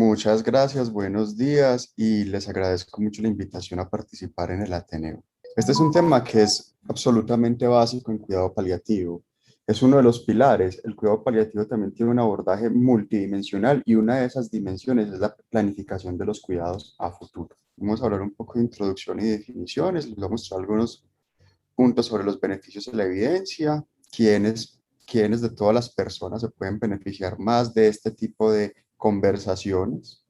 Muchas gracias, buenos días y les agradezco mucho la invitación a participar en el Ateneo. Este es un tema que es absolutamente básico en cuidado paliativo. Es uno de los pilares. El cuidado paliativo también tiene un abordaje multidimensional y una de esas dimensiones es la planificación de los cuidados a futuro. Vamos a hablar un poco de introducción y definiciones. Les voy a mostrar algunos puntos sobre los beneficios de la evidencia, quiénes de todas las personas se pueden beneficiar más de este tipo de conversaciones,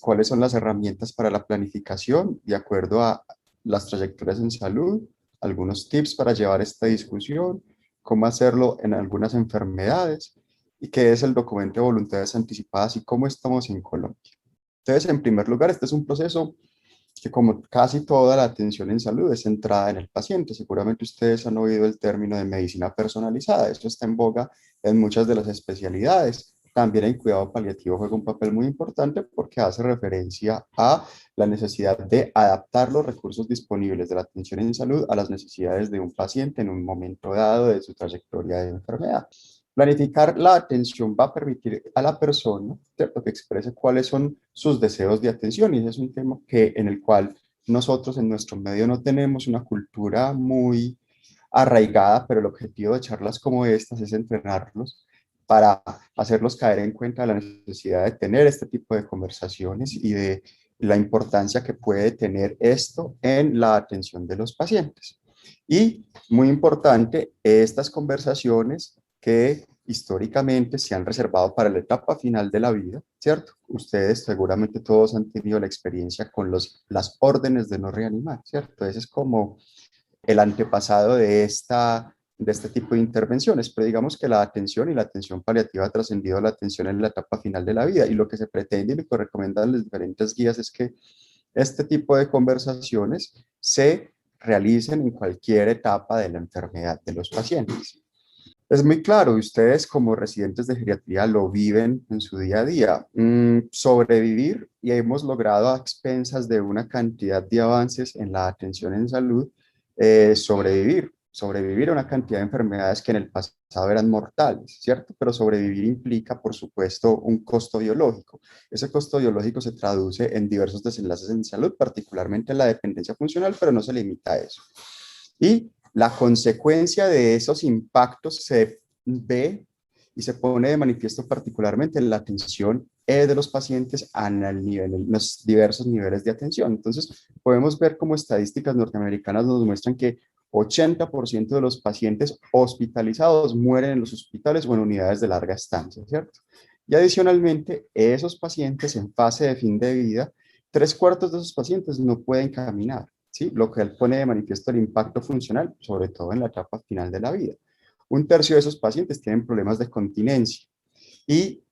cuáles son las herramientas para la planificación de acuerdo a las trayectorias en salud, algunos tips para llevar esta discusión, cómo hacerlo en algunas enfermedades y qué es el documento de voluntades anticipadas y cómo estamos en Colombia. Entonces, en primer lugar, este es un proceso que como casi toda la atención en salud es centrada en el paciente. Seguramente ustedes han oído el término de medicina personalizada. Eso está en boga en muchas de las especialidades. También el cuidado paliativo juega un papel muy importante porque hace referencia a la necesidad de adaptar los recursos disponibles de la atención en salud a las necesidades de un paciente en un momento dado de su trayectoria de enfermedad. Planificar la atención va a permitir a la persona, ¿cierto?, que exprese cuáles son sus deseos de atención, y ese es un tema en el cual nosotros en nuestro medio no tenemos una cultura muy arraigada, pero el objetivo de charlas como estas es entrenarlos para hacerlos caer en cuenta de la necesidad de tener este tipo de conversaciones y de la importancia que puede tener esto en la atención de los pacientes. Y muy importante, estas conversaciones que históricamente se han reservado para la etapa final de la vida, ¿cierto? Ustedes seguramente todos han tenido la experiencia con las órdenes de no reanimar, ¿cierto? Ese es como el antepasado de este tipo de intervenciones, pero digamos que la atención y la atención paliativa ha trascendido la atención en la etapa final de la vida, y lo que se pretende y lo que recomiendan las diferentes guías es que este tipo de conversaciones se realicen en cualquier etapa de la enfermedad de los pacientes. Es muy claro, y ustedes como residentes de geriatría lo viven en su día a día. Sobrevivir, y hemos logrado a expensas de una cantidad de avances en la atención en salud, sobrevivir a una cantidad de enfermedades que en el pasado eran mortales, ¿cierto? Pero sobrevivir implica, por supuesto, un costo biológico. Ese costo biológico se traduce en diversos desenlaces en salud, particularmente en la dependencia funcional, pero no se limita a eso. Y la consecuencia de esos impactos se ve y se pone de manifiesto particularmente en la atención de los pacientes en los diversos niveles de atención. Entonces, podemos ver como estadísticas norteamericanas nos muestran que 80% de los pacientes hospitalizados mueren en los hospitales o en unidades de larga estancia, ¿cierto? Y adicionalmente, esos pacientes en fase de fin de vida, tres cuartos de esos pacientes no pueden caminar. ¿Sí? Lo que él pone de manifiesto el impacto funcional, sobre todo en la etapa final de la vida. Un tercio de esos pacientes tienen problemas de continencia y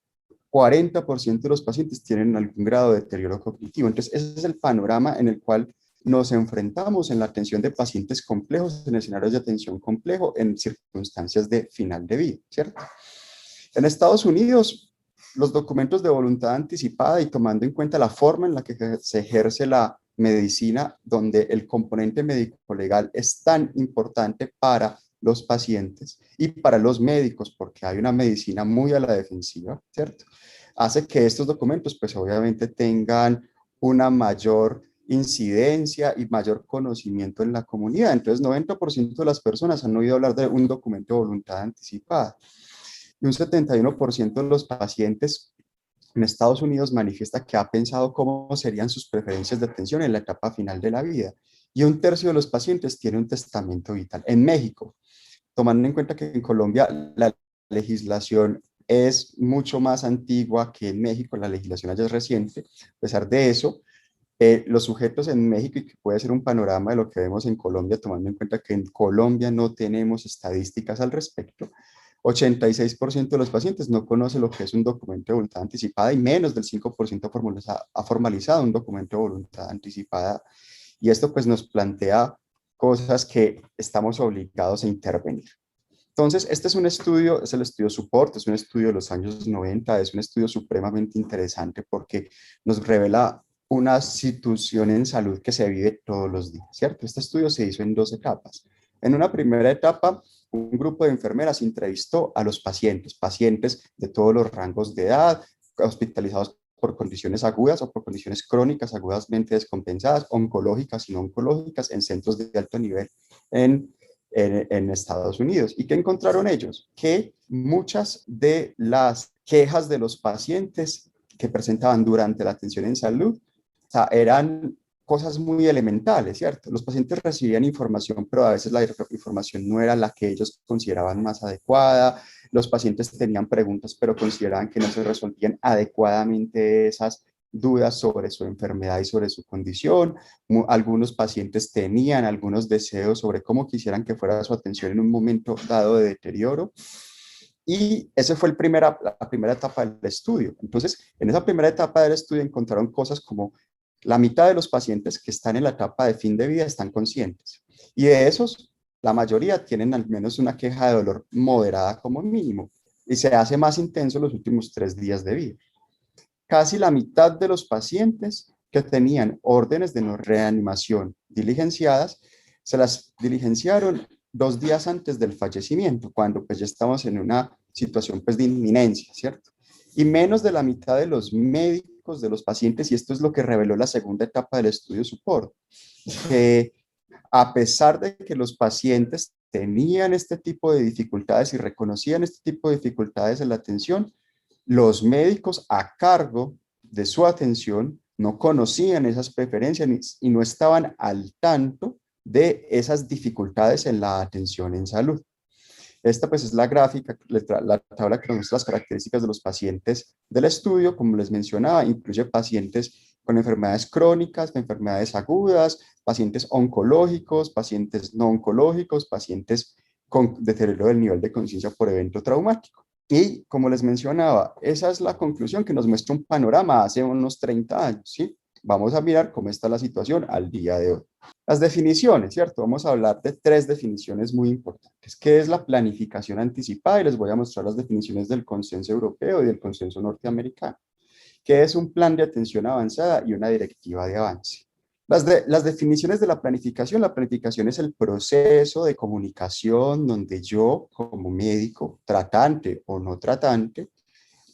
40% de los pacientes tienen algún grado de deterioro cognitivo. Entonces, ese es el panorama en el cual nos enfrentamos en la atención de pacientes complejos, en escenarios de atención complejo, en circunstancias de final de vida, ¿cierto? En Estados Unidos, los documentos de voluntad anticipada, y tomando en cuenta la forma en la que se ejerce la medicina, donde el componente médico-legal es tan importante para los pacientes y para los médicos, porque hay una medicina muy a la defensiva, ¿cierto? Hace que estos documentos, pues obviamente tengan una mayor incidencia y mayor conocimiento en la comunidad. Entonces, 90% de las personas han oído hablar de un documento de voluntad anticipada. Y un 71% de los pacientes en Estados Unidos manifiesta que ha pensado cómo serían sus preferencias de atención en la etapa final de la vida. Y un tercio de los pacientes tiene un testamento vital. En México, tomando en cuenta que en Colombia la legislación es mucho más antigua que en México, la legislación allá es reciente, a pesar de eso, los sujetos en México, y que puede ser un panorama de lo que vemos en Colombia, tomando en cuenta que en Colombia no tenemos estadísticas al respecto, 86% de los pacientes no conoce lo que es un documento de voluntad anticipada y menos del 5% ha formalizado un documento de voluntad anticipada. Y esto pues nos plantea cosas que estamos obligados a intervenir. Entonces, este es un estudio, es el estudio SUPPORT, es un estudio de los años 90, es un estudio supremamente interesante porque nos revela una situación en salud que se vive todos los días, ¿cierto? Este estudio se hizo en dos etapas. En una primera etapa, un grupo de enfermeras entrevistó a los pacientes de todos los rangos de edad, hospitalizados por condiciones agudas o por condiciones crónicas agudamente descompensadas, oncológicas y no oncológicas, en centros de alto nivel en Estados Unidos. ¿Y qué encontraron ellos? Que muchas de las quejas de los pacientes que presentaban durante la atención en salud, o sea, eran cosas muy elementales, ¿cierto? Los pacientes recibían información, pero a veces la información no era la que ellos consideraban más adecuada. Los pacientes tenían preguntas, pero consideraban que no se resolvían adecuadamente esas dudas sobre su enfermedad y sobre su condición. Algunos pacientes tenían algunos deseos sobre cómo quisieran que fuera su atención en un momento dado de deterioro. Y esa fue la primera etapa del estudio. Entonces, en esa primera etapa del estudio encontraron cosas como la mitad de los pacientes que están en la etapa de fin de vida están conscientes. Y de esos, la mayoría tienen al menos una queja de dolor moderada como mínimo. Y se hace más intenso los últimos 3 días de vida. Casi la mitad de los pacientes que tenían órdenes de no reanimación diligenciadas, se las diligenciaron 2 días antes del fallecimiento, cuando pues ya estamos en una situación pues de inminencia, ¿cierto? Y menos de la mitad de los médicos de los pacientes, y esto es lo que reveló la segunda etapa del estudio SUPPORT, que a pesar de que los pacientes tenían este tipo de dificultades y reconocían este tipo de dificultades en la atención, los médicos a cargo de su atención no conocían esas preferencias y no estaban al tanto de esas dificultades en la atención en salud. Esta pues es la gráfica, la tabla que nos muestra las características de los pacientes del estudio. Como les mencionaba, incluye pacientes con enfermedades crónicas, enfermedades agudas, pacientes oncológicos, pacientes no oncológicos, pacientes con deterioro del nivel de conciencia por evento traumático. Y como les mencionaba, esa es la conclusión que nos muestra un panorama hace unos 30 años, ¿sí? Vamos a mirar cómo está la situación al día de hoy. Las definiciones, ¿cierto? Vamos a hablar de 3 definiciones muy importantes. ¿Qué es la planificación anticipada? Y les voy a mostrar las definiciones del consenso europeo y del consenso norteamericano. ¿Qué es un plan de atención avanzada y una directiva de avance? Las definiciones de la planificación es el proceso de comunicación donde yo, como médico, tratante o no tratante,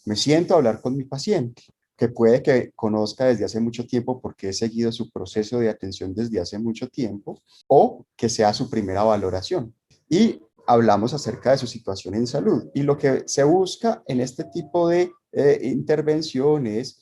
me siento a hablar con mi paciente, que puede que conozca desde hace mucho tiempo porque he seguido su proceso de atención desde hace mucho tiempo, o que sea su primera valoración. Y hablamos acerca de su situación en salud. Y lo que se busca en este tipo de intervención es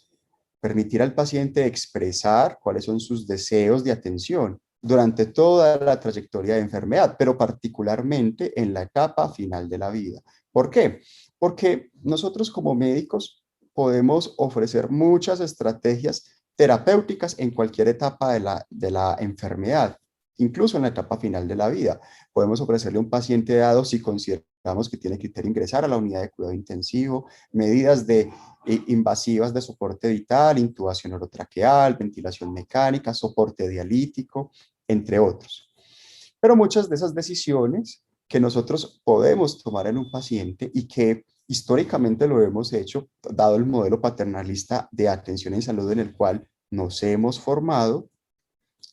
permitir al paciente expresar cuáles son sus deseos de atención durante toda la trayectoria de enfermedad, pero particularmente en la etapa final de la vida. ¿Por qué? Porque nosotros como médicos podemos ofrecer muchas estrategias terapéuticas en cualquier etapa de la enfermedad, incluso en la etapa final de la vida. Podemos ofrecerle a un paciente dado si consideramos que tiene que ingresar a la unidad de cuidado intensivo, medidas invasivas de soporte vital, intubación orotraqueal, ventilación mecánica, soporte dialítico, entre otros. Pero muchas de esas decisiones que nosotros podemos tomar en un paciente y que históricamente lo hemos hecho, dado el modelo paternalista de atención en salud en el cual nos hemos formado,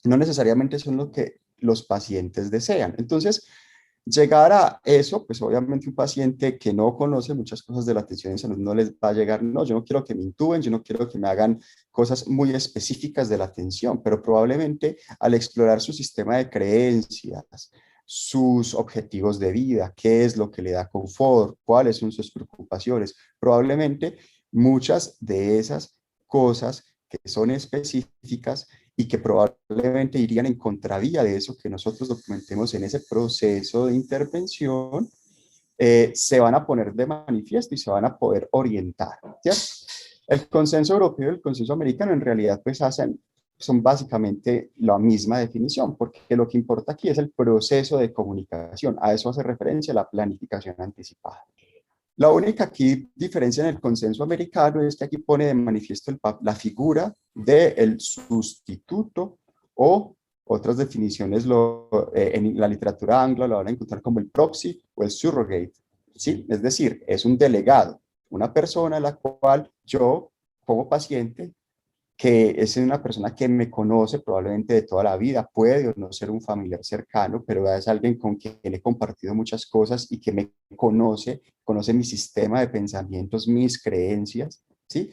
no necesariamente son lo que los pacientes desean. Entonces, llegar a eso, pues obviamente un paciente que no conoce muchas cosas de la atención en salud no les va a llegar, no, yo no quiero que me intuben, yo no quiero que me hagan cosas muy específicas de la atención, pero probablemente al explorar su sistema de creencias, sus objetivos de vida, qué es lo que le da confort, cuáles son sus preocupaciones, probablemente muchas de esas cosas que son específicas y que probablemente irían en contravía de eso que nosotros documentemos en ese proceso de intervención, se van a poner de manifiesto y se van a poder orientar. ¿Ya? El consenso europeo y el consenso americano en realidad pues son básicamente la misma definición, porque lo que importa aquí es el proceso de comunicación. A eso hace referencia la planificación anticipada. La única aquí diferencia en el consenso americano es que aquí pone de manifiesto la figura del sustituto o otras definiciones en la literatura anglo lo van a encontrar como el proxy o el surrogate. ¿Sí? Es decir, es un delegado, una persona a la cual yo como paciente que es una persona que me conoce probablemente de toda la vida, puede o no ser un familiar cercano, pero es alguien con quien he compartido muchas cosas y que me conoce mi sistema de pensamientos, mis creencias, ¿sí?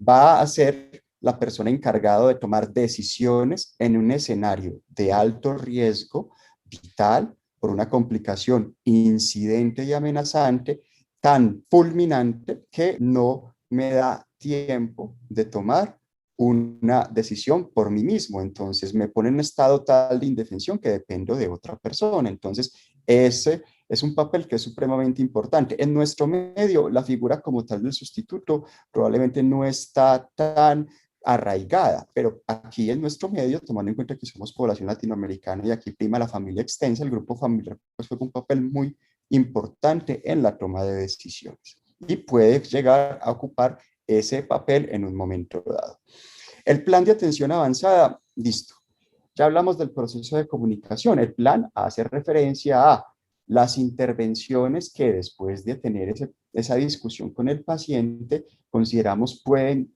Va a ser la persona encargada de tomar decisiones en un escenario de alto riesgo vital por una complicación incidente y amenazante tan fulminante que no me da tiempo de tomar una decisión por mí mismo. Entonces me pone en un estado tal de indefensión que dependo de otra persona. Entonces ese es un papel que es supremamente importante. En nuestro medio, la figura como tal del sustituto probablemente no está tan arraigada, pero aquí en nuestro medio, tomando en cuenta que somos población latinoamericana y aquí prima la familia extensa, el grupo familiar pues juega un papel muy importante en la toma de decisiones y puede llegar a ocupar ese papel en un momento dado. El plan de atención avanzada, listo. Ya hablamos del proceso de comunicación. El plan hace referencia a las intervenciones que después de tener esa discusión con el paciente, consideramos pueden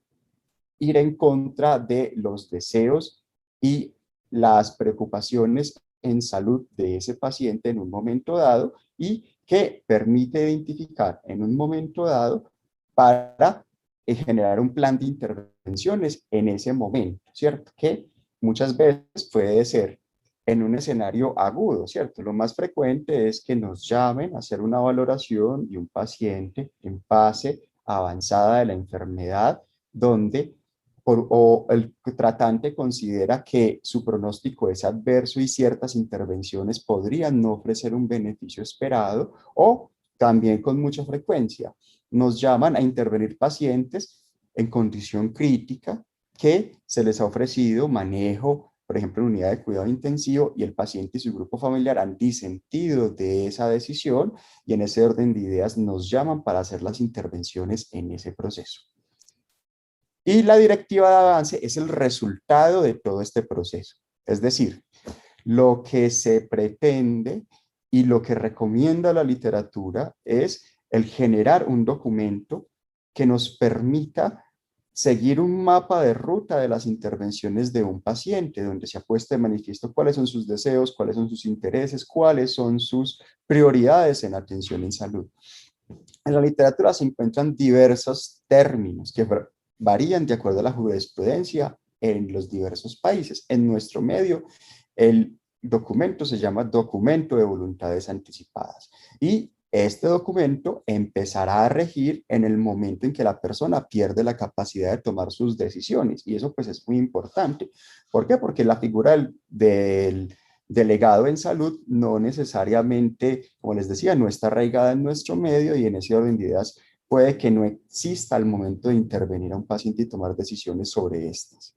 ir en contra de los deseos y las preocupaciones en salud de ese paciente en un momento dado y que permite identificar en un momento dado para generar un plan de intervenciones en ese momento, ¿cierto? Que muchas veces puede ser en un escenario agudo, ¿cierto? Lo más frecuente es que nos llamen a hacer una valoración de un paciente en fase avanzada de la enfermedad, donde o el tratante considera que su pronóstico es adverso y ciertas intervenciones podrían no ofrecer un beneficio esperado, o también con mucha frecuencia nos llaman a intervenir pacientes en condición crítica que se les ha ofrecido manejo, por ejemplo, en unidad de cuidado intensivo, y el paciente y su grupo familiar han disentido de esa decisión y en ese orden de ideas nos llaman para hacer las intervenciones en ese proceso. Y la directiva de avance es el resultado de todo este proceso. Es decir, lo que se pretende y lo que recomienda la literatura es el generar un documento que nos permita seguir un mapa de ruta de las intervenciones de un paciente, donde se ha puesto de manifiesto cuáles son sus deseos, cuáles son sus intereses, cuáles son sus prioridades en atención en salud. En la literatura se encuentran diversos términos que varían de acuerdo a la jurisprudencia en los diversos países. En nuestro medio, el documento se llama documento de voluntades anticipadas y este documento empezará a regir en el momento en que la persona pierde la capacidad de tomar sus decisiones, y eso pues es muy importante. ¿Por qué? Porque la figura del delegado en salud no necesariamente, como les decía, no está arraigada en nuestro medio, y en ese orden de ideas puede que no exista al momento de intervenir a un paciente y tomar decisiones sobre estas.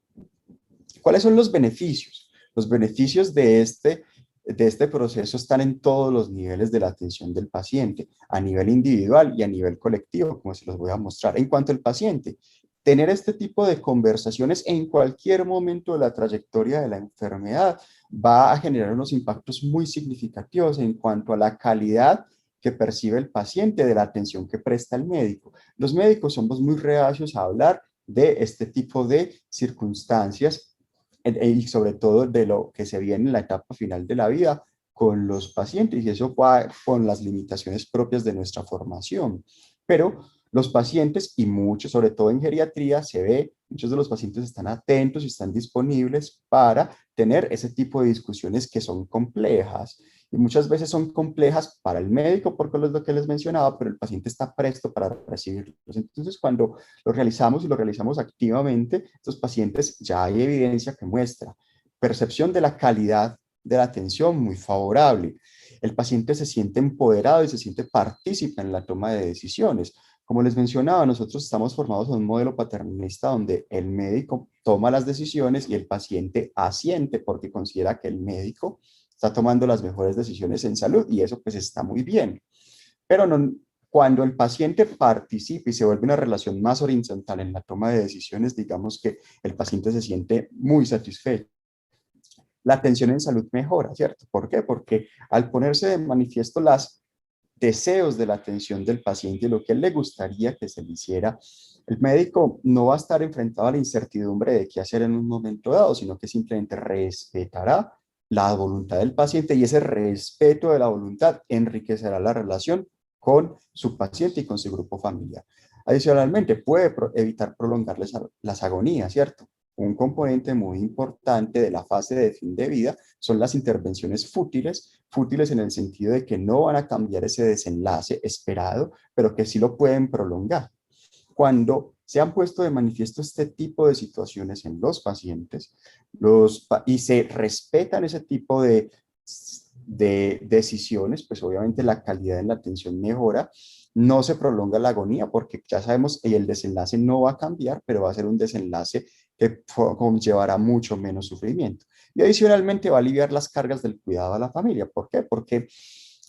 ¿Cuáles son los beneficios? Los beneficios de este proceso están en todos los niveles de la atención del paciente, a nivel individual y a nivel colectivo, como se los voy a mostrar. En cuanto al paciente, tener este tipo de conversaciones en cualquier momento de la trayectoria de la enfermedad va a generar unos impactos muy significativos en cuanto a la calidad que percibe el paciente de la atención que presta el médico. Los médicos somos muy reacios a hablar de este tipo de circunstancias y sobre todo de lo que se viene en la etapa final de la vida con los pacientes, y eso va con las limitaciones propias de nuestra formación. Pero los pacientes, y muchos, sobre todo en geriatría, se ve, muchos de los pacientes están atentos y están disponibles para tener ese tipo de discusiones que son complejas. Y muchas veces son complejas para el médico, porque es lo que les mencionaba, pero el paciente está presto para recibirlos. Entonces, cuando lo realizamos y lo realizamos activamente, estos pacientes ya hay evidencia que muestra percepción de la calidad de la atención muy favorable. El paciente se siente empoderado y se siente partícipe en la toma de decisiones. Como les mencionaba, nosotros estamos formados en un modelo paternalista donde el médico toma las decisiones y el paciente asiente porque considera que el médico está tomando las mejores decisiones en salud, y eso pues está muy bien. Pero no, cuando el paciente participa y se vuelve una relación más horizontal en la toma de decisiones, digamos que el paciente se siente muy satisfecho. La atención en salud mejora, ¿cierto? ¿Por qué? Porque al ponerse de manifiesto los deseos de la atención del paciente y lo que él le gustaría que se le hiciera, el médico no va a estar enfrentado a la incertidumbre de qué hacer en un momento dado, sino que simplemente respetará la voluntad del paciente, y ese respeto de la voluntad enriquecerá la relación con su paciente y con su grupo familiar. Adicionalmente, puede evitar prolongarles las agonías, ¿cierto? Un componente muy importante de la fase de fin de vida son las intervenciones fútiles, fútiles en el sentido de que no van a cambiar ese desenlace esperado, pero que sí lo pueden prolongar. Cuando se han puesto de manifiesto este tipo de situaciones en los pacientes y se respetan ese tipo de decisiones, pues obviamente la calidad en la atención mejora, no se prolonga la agonía porque ya sabemos que el desenlace no va a cambiar, pero va a ser un desenlace que conllevará mucho menos sufrimiento. Y adicionalmente va a aliviar las cargas del cuidado a la familia. ¿Por qué? Porque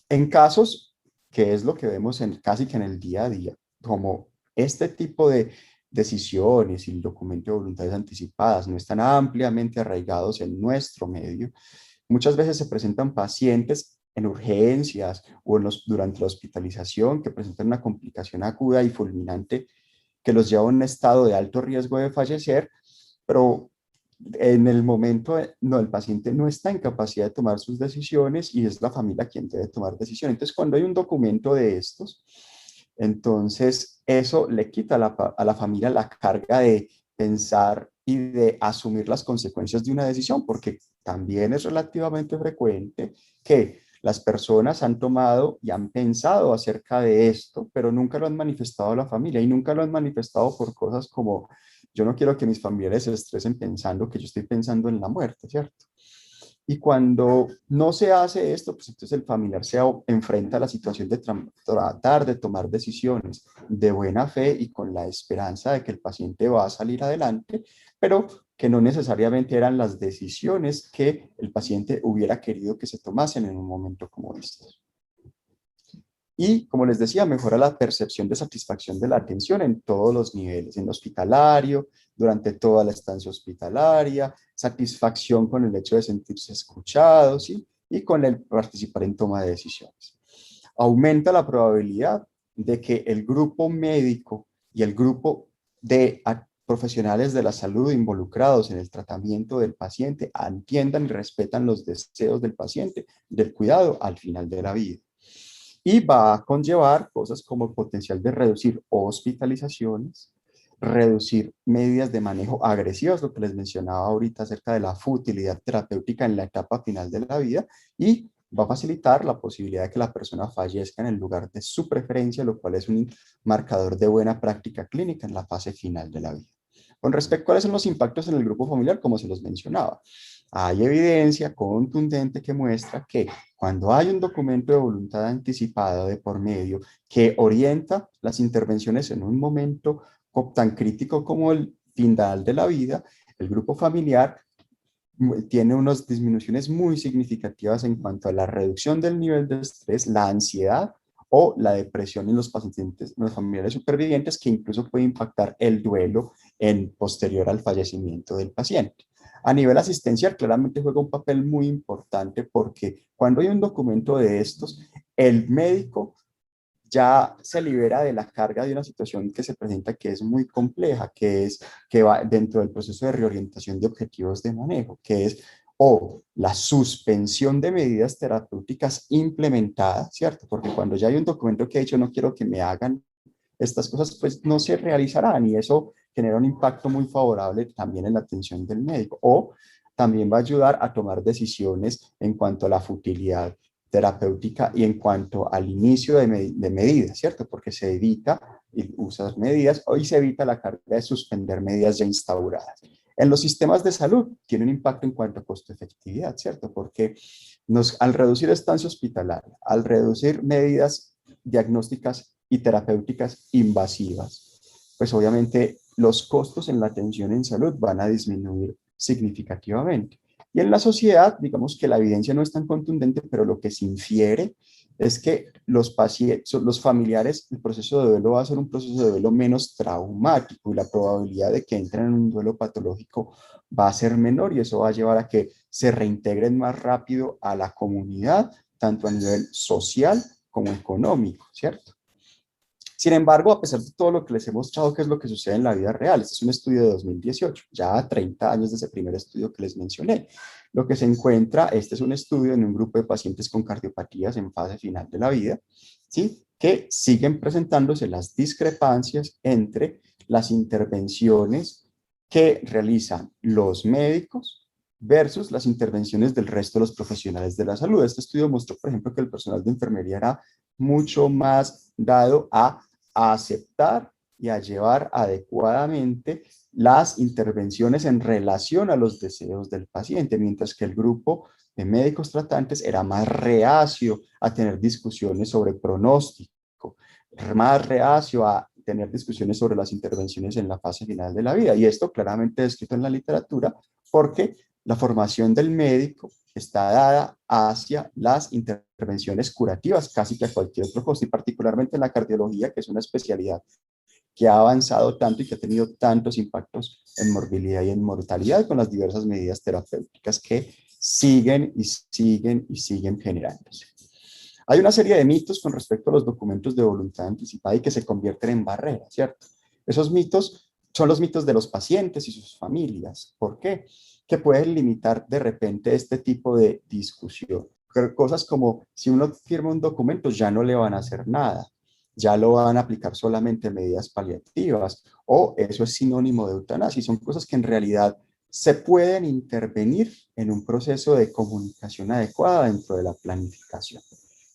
en casos, que es lo que vemos casi que en el día a día, como este tipo de decisiones y el documento de voluntades anticipadas no están ampliamente arraigados en nuestro medio, muchas veces se presentan pacientes en urgencias o durante la hospitalización que presentan una complicación aguda y fulminante que los lleva a un estado de alto riesgo de fallecer, pero en el momento, no, el paciente no está en capacidad de tomar sus decisiones y es la familia quien debe tomar decisiones. Entonces, cuando hay un documento de estos, entonces eso le quita a la familia la carga de pensar y de asumir las consecuencias de una decisión, porque también es relativamente frecuente que las personas han tomado y han pensado acerca de esto, pero nunca lo han manifestado a la familia y nunca lo han manifestado por cosas como yo no quiero que mis familiares se estresen pensando que yo estoy pensando en la muerte, ¿cierto? Y cuando no se hace esto, pues entonces el familiar se enfrenta a la situación de tratar de tomar decisiones de buena fe y con la esperanza de que el paciente va a salir adelante, pero que no necesariamente eran las decisiones que el paciente hubiera querido que se tomasen en un momento como este. Y, como les decía, mejora la percepción de satisfacción de la atención en todos los niveles, en hospitalario, durante toda la estancia hospitalaria, satisfacción con el hecho de sentirse escuchados, ¿sí? Y con el participar en toma de decisiones. Aumenta la probabilidad de que el grupo médico y el grupo de profesionales de la salud involucrados en el tratamiento del paciente entiendan y respetan los deseos del paciente, del cuidado al final de la vida y va a conllevar cosas como el potencial de reducir hospitalizaciones, reducir medidas de manejo agresivas, lo que les mencionaba ahorita acerca de la futilidad terapéutica en la etapa final de la vida y va a facilitar la posibilidad de que la persona fallezca en el lugar de su preferencia, lo cual es un marcador de buena práctica clínica en la fase final de la vida. Con respecto a cuáles son los impactos en el grupo familiar, como se los mencionaba, hay evidencia contundente que muestra que cuando hay un documento de voluntad anticipada de por medio que orienta las intervenciones en un momento tan crítico como el final de la vida, el grupo familiar tiene unas disminuciones muy significativas en cuanto a la reducción del nivel de estrés, la ansiedad o la depresión en los pacientes, en los familiares supervivientes, que incluso puede impactar el duelo en posterior al fallecimiento del paciente. A nivel asistencial, claramente juega un papel muy importante porque cuando hay un documento de estos, el médico ya se libera de la carga de una situación que se presenta que es muy compleja, que es que va dentro del proceso de reorientación de objetivos de manejo, que es o la suspensión de medidas terapéuticas implementadas, ¿cierto? Porque cuando ya hay un documento que ha dicho no quiero que me hagan estas cosas, pues no se realizarán y eso genera un impacto muy favorable también en la atención del médico. O también va a ayudar a tomar decisiones en cuanto a la futilidad terapéutica y en cuanto al inicio de medidas, ¿cierto? Porque se evita usar medidas o se evita la carga de suspender medidas ya instauradas. En los sistemas de salud tiene un impacto en cuanto a costo-efectividad, ¿cierto? Porque al reducir estancia hospitalaria, al reducir medidas diagnósticas y terapéuticas invasivas, pues obviamente los costos en la atención en salud van a disminuir significativamente. Y en la sociedad, digamos que la evidencia no es tan contundente, pero lo que se infiere es que los pacientes, los familiares, el proceso de duelo va a ser un proceso de duelo menos traumático y la probabilidad de que entren en un duelo patológico va a ser menor y eso va a llevar a que se reintegren más rápido a la comunidad, tanto a nivel social como económico, ¿cierto? Sin embargo, a pesar de todo lo que les he mostrado, qué es lo que sucede en la vida real, este es un estudio de 2018, ya 30 años de ese primer estudio que les mencioné. Lo que se encuentra, este es un estudio en un grupo de pacientes con cardiopatías en fase final de la vida, ¿sí? que siguen presentándose las discrepancias entre las intervenciones que realizan los médicos versus las intervenciones del resto de los profesionales de la salud. Este estudio mostró, por ejemplo, que el personal de enfermería era mucho más dado a aceptar y a llevar adecuadamente las intervenciones en relación a los deseos del paciente, mientras que el grupo de médicos tratantes era más reacio a tener discusiones sobre pronóstico, más reacio a tener discusiones sobre las intervenciones en la fase final de la vida. Y esto claramente descrito en la literatura porque la formación del médico está dada hacia las intervenciones curativas, casi que a cualquier otro costo, y particularmente en la cardiología, que es una especialidad que ha avanzado tanto y que ha tenido tantos impactos en morbilidad y en mortalidad con las diversas medidas terapéuticas que siguen y siguen y siguen generándose. Hay una serie de mitos con respecto a los documentos de voluntad anticipada y que se convierten en barreras, ¿cierto? Esos mitos son los mitos de los pacientes y sus familias. ¿Por qué? Que pueden limitar de repente este tipo de discusión. Cosas como si uno firma un documento ya no le van a hacer nada, ya lo van a aplicar solamente medidas paliativas o eso es sinónimo de eutanasia. Y son cosas que en realidad se pueden intervenir en un proceso de comunicación adecuada dentro de la planificación.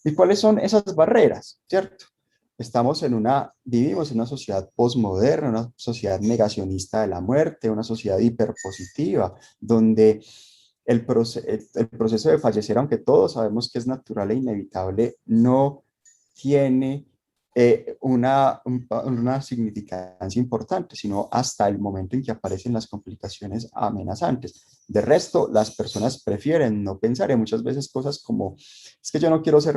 ¿Y cuáles son esas barreras? ¿Cierto? Vivimos en una sociedad posmoderna, una sociedad negacionista de la muerte, una sociedad hiperpositiva, donde el proceso de fallecer, aunque todos sabemos que es natural e inevitable, no tiene una significancia importante, sino hasta el momento en que aparecen las complicaciones amenazantes. De resto, las personas prefieren no pensar en muchas veces cosas como, es que yo no quiero ser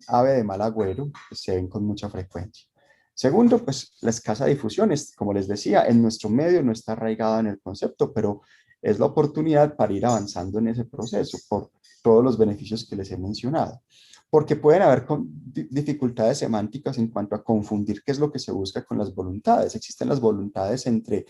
ave de mal agüero, que se ven con mucha frecuencia. Segundo, pues la escasa difusión, es, como les decía, en nuestro medio no está arraigada en el concepto, pero es la oportunidad para ir avanzando en ese proceso por todos los beneficios que les he mencionado. Porque pueden haber dificultades semánticas en cuanto a confundir qué es lo que se busca con las voluntades. Existen las voluntades entre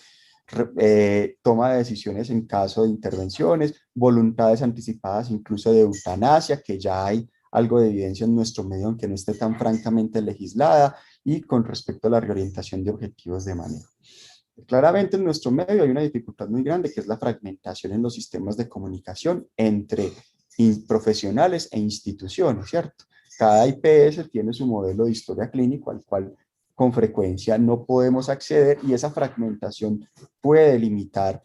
toma de decisiones en caso de intervenciones, voluntades anticipadas incluso de eutanasia, que ya hay algo de evidencia en nuestro medio, aunque no esté tan francamente legislada, y con respecto a la reorientación de objetivos de manejo. Claramente en nuestro medio hay una dificultad muy grande que es la fragmentación en los sistemas de comunicación entre profesionales e instituciones, ¿cierto? Cada IPS tiene su modelo de historia clínico al cual con frecuencia no podemos acceder y esa fragmentación puede limitar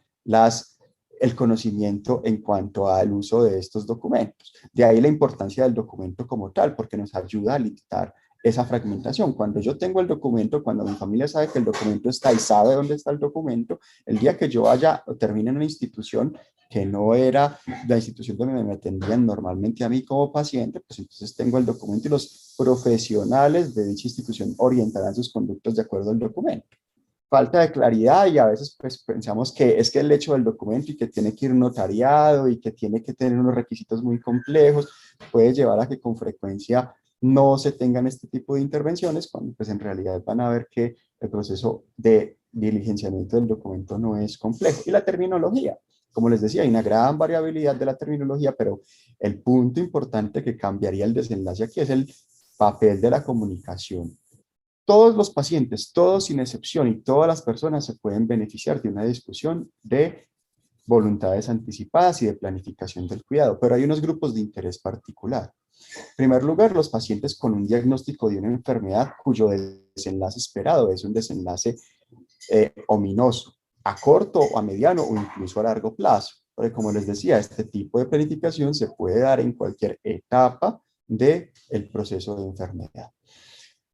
el conocimiento en cuanto al uso de estos documentos. De ahí la importancia del documento como tal, porque nos ayuda a limitar esa fragmentación. Cuando yo tengo el documento, cuando mi familia sabe que el documento está y sabe dónde está el documento, el día que yo vaya o termine en una institución que no era la institución donde me atendían normalmente a mí como paciente, pues entonces tengo el documento y los profesionales de dicha institución orientarán sus conductas de acuerdo al documento. Falta de claridad y a veces pues pensamos que es que el hecho del documento y que tiene que ir notariado y que tiene que tener unos requisitos muy complejos puede llevar a que con frecuencia no se tengan este tipo de intervenciones cuando pues en realidad van a ver que el proceso de diligenciamiento del documento no es complejo. Y la terminología, como les decía, hay una gran variabilidad de la terminología, pero el punto importante que cambiaría el desenlace aquí es el papel de la comunicación. Todos los pacientes, todos sin excepción y todas las personas se pueden beneficiar de una discusión de voluntades anticipadas y de planificación del cuidado, pero hay unos grupos de interés particular. En primer lugar, los pacientes con un diagnóstico de una enfermedad cuyo desenlace esperado es un desenlace ominoso, a corto o a mediano o incluso a largo plazo. Porque como les decía, este tipo de planificación se puede dar en cualquier etapa del proceso de enfermedad.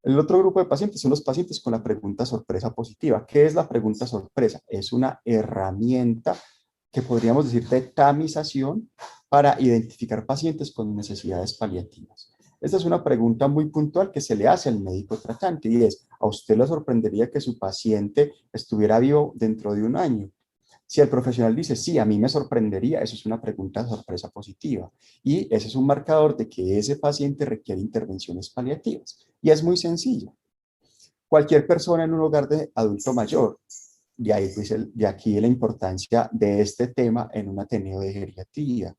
El otro grupo de pacientes son los pacientes con la pregunta sorpresa positiva. ¿Qué es la pregunta sorpresa? Es una herramienta que podríamos decir de tamización para identificar pacientes con necesidades paliativas. Esta es una pregunta muy puntual que se le hace al médico tratante y es, ¿a usted le sorprendería que su paciente estuviera vivo dentro de un año? Si el profesional dice, sí, a mí me sorprendería, eso es una pregunta sorpresa positiva. Y ese es un marcador de que ese paciente requiere intervenciones paliativas. Y es muy sencillo. Cualquier persona en un hogar de adulto mayor, de ahí pues de aquí la importancia de este tema en un Ateneo de Geriatría.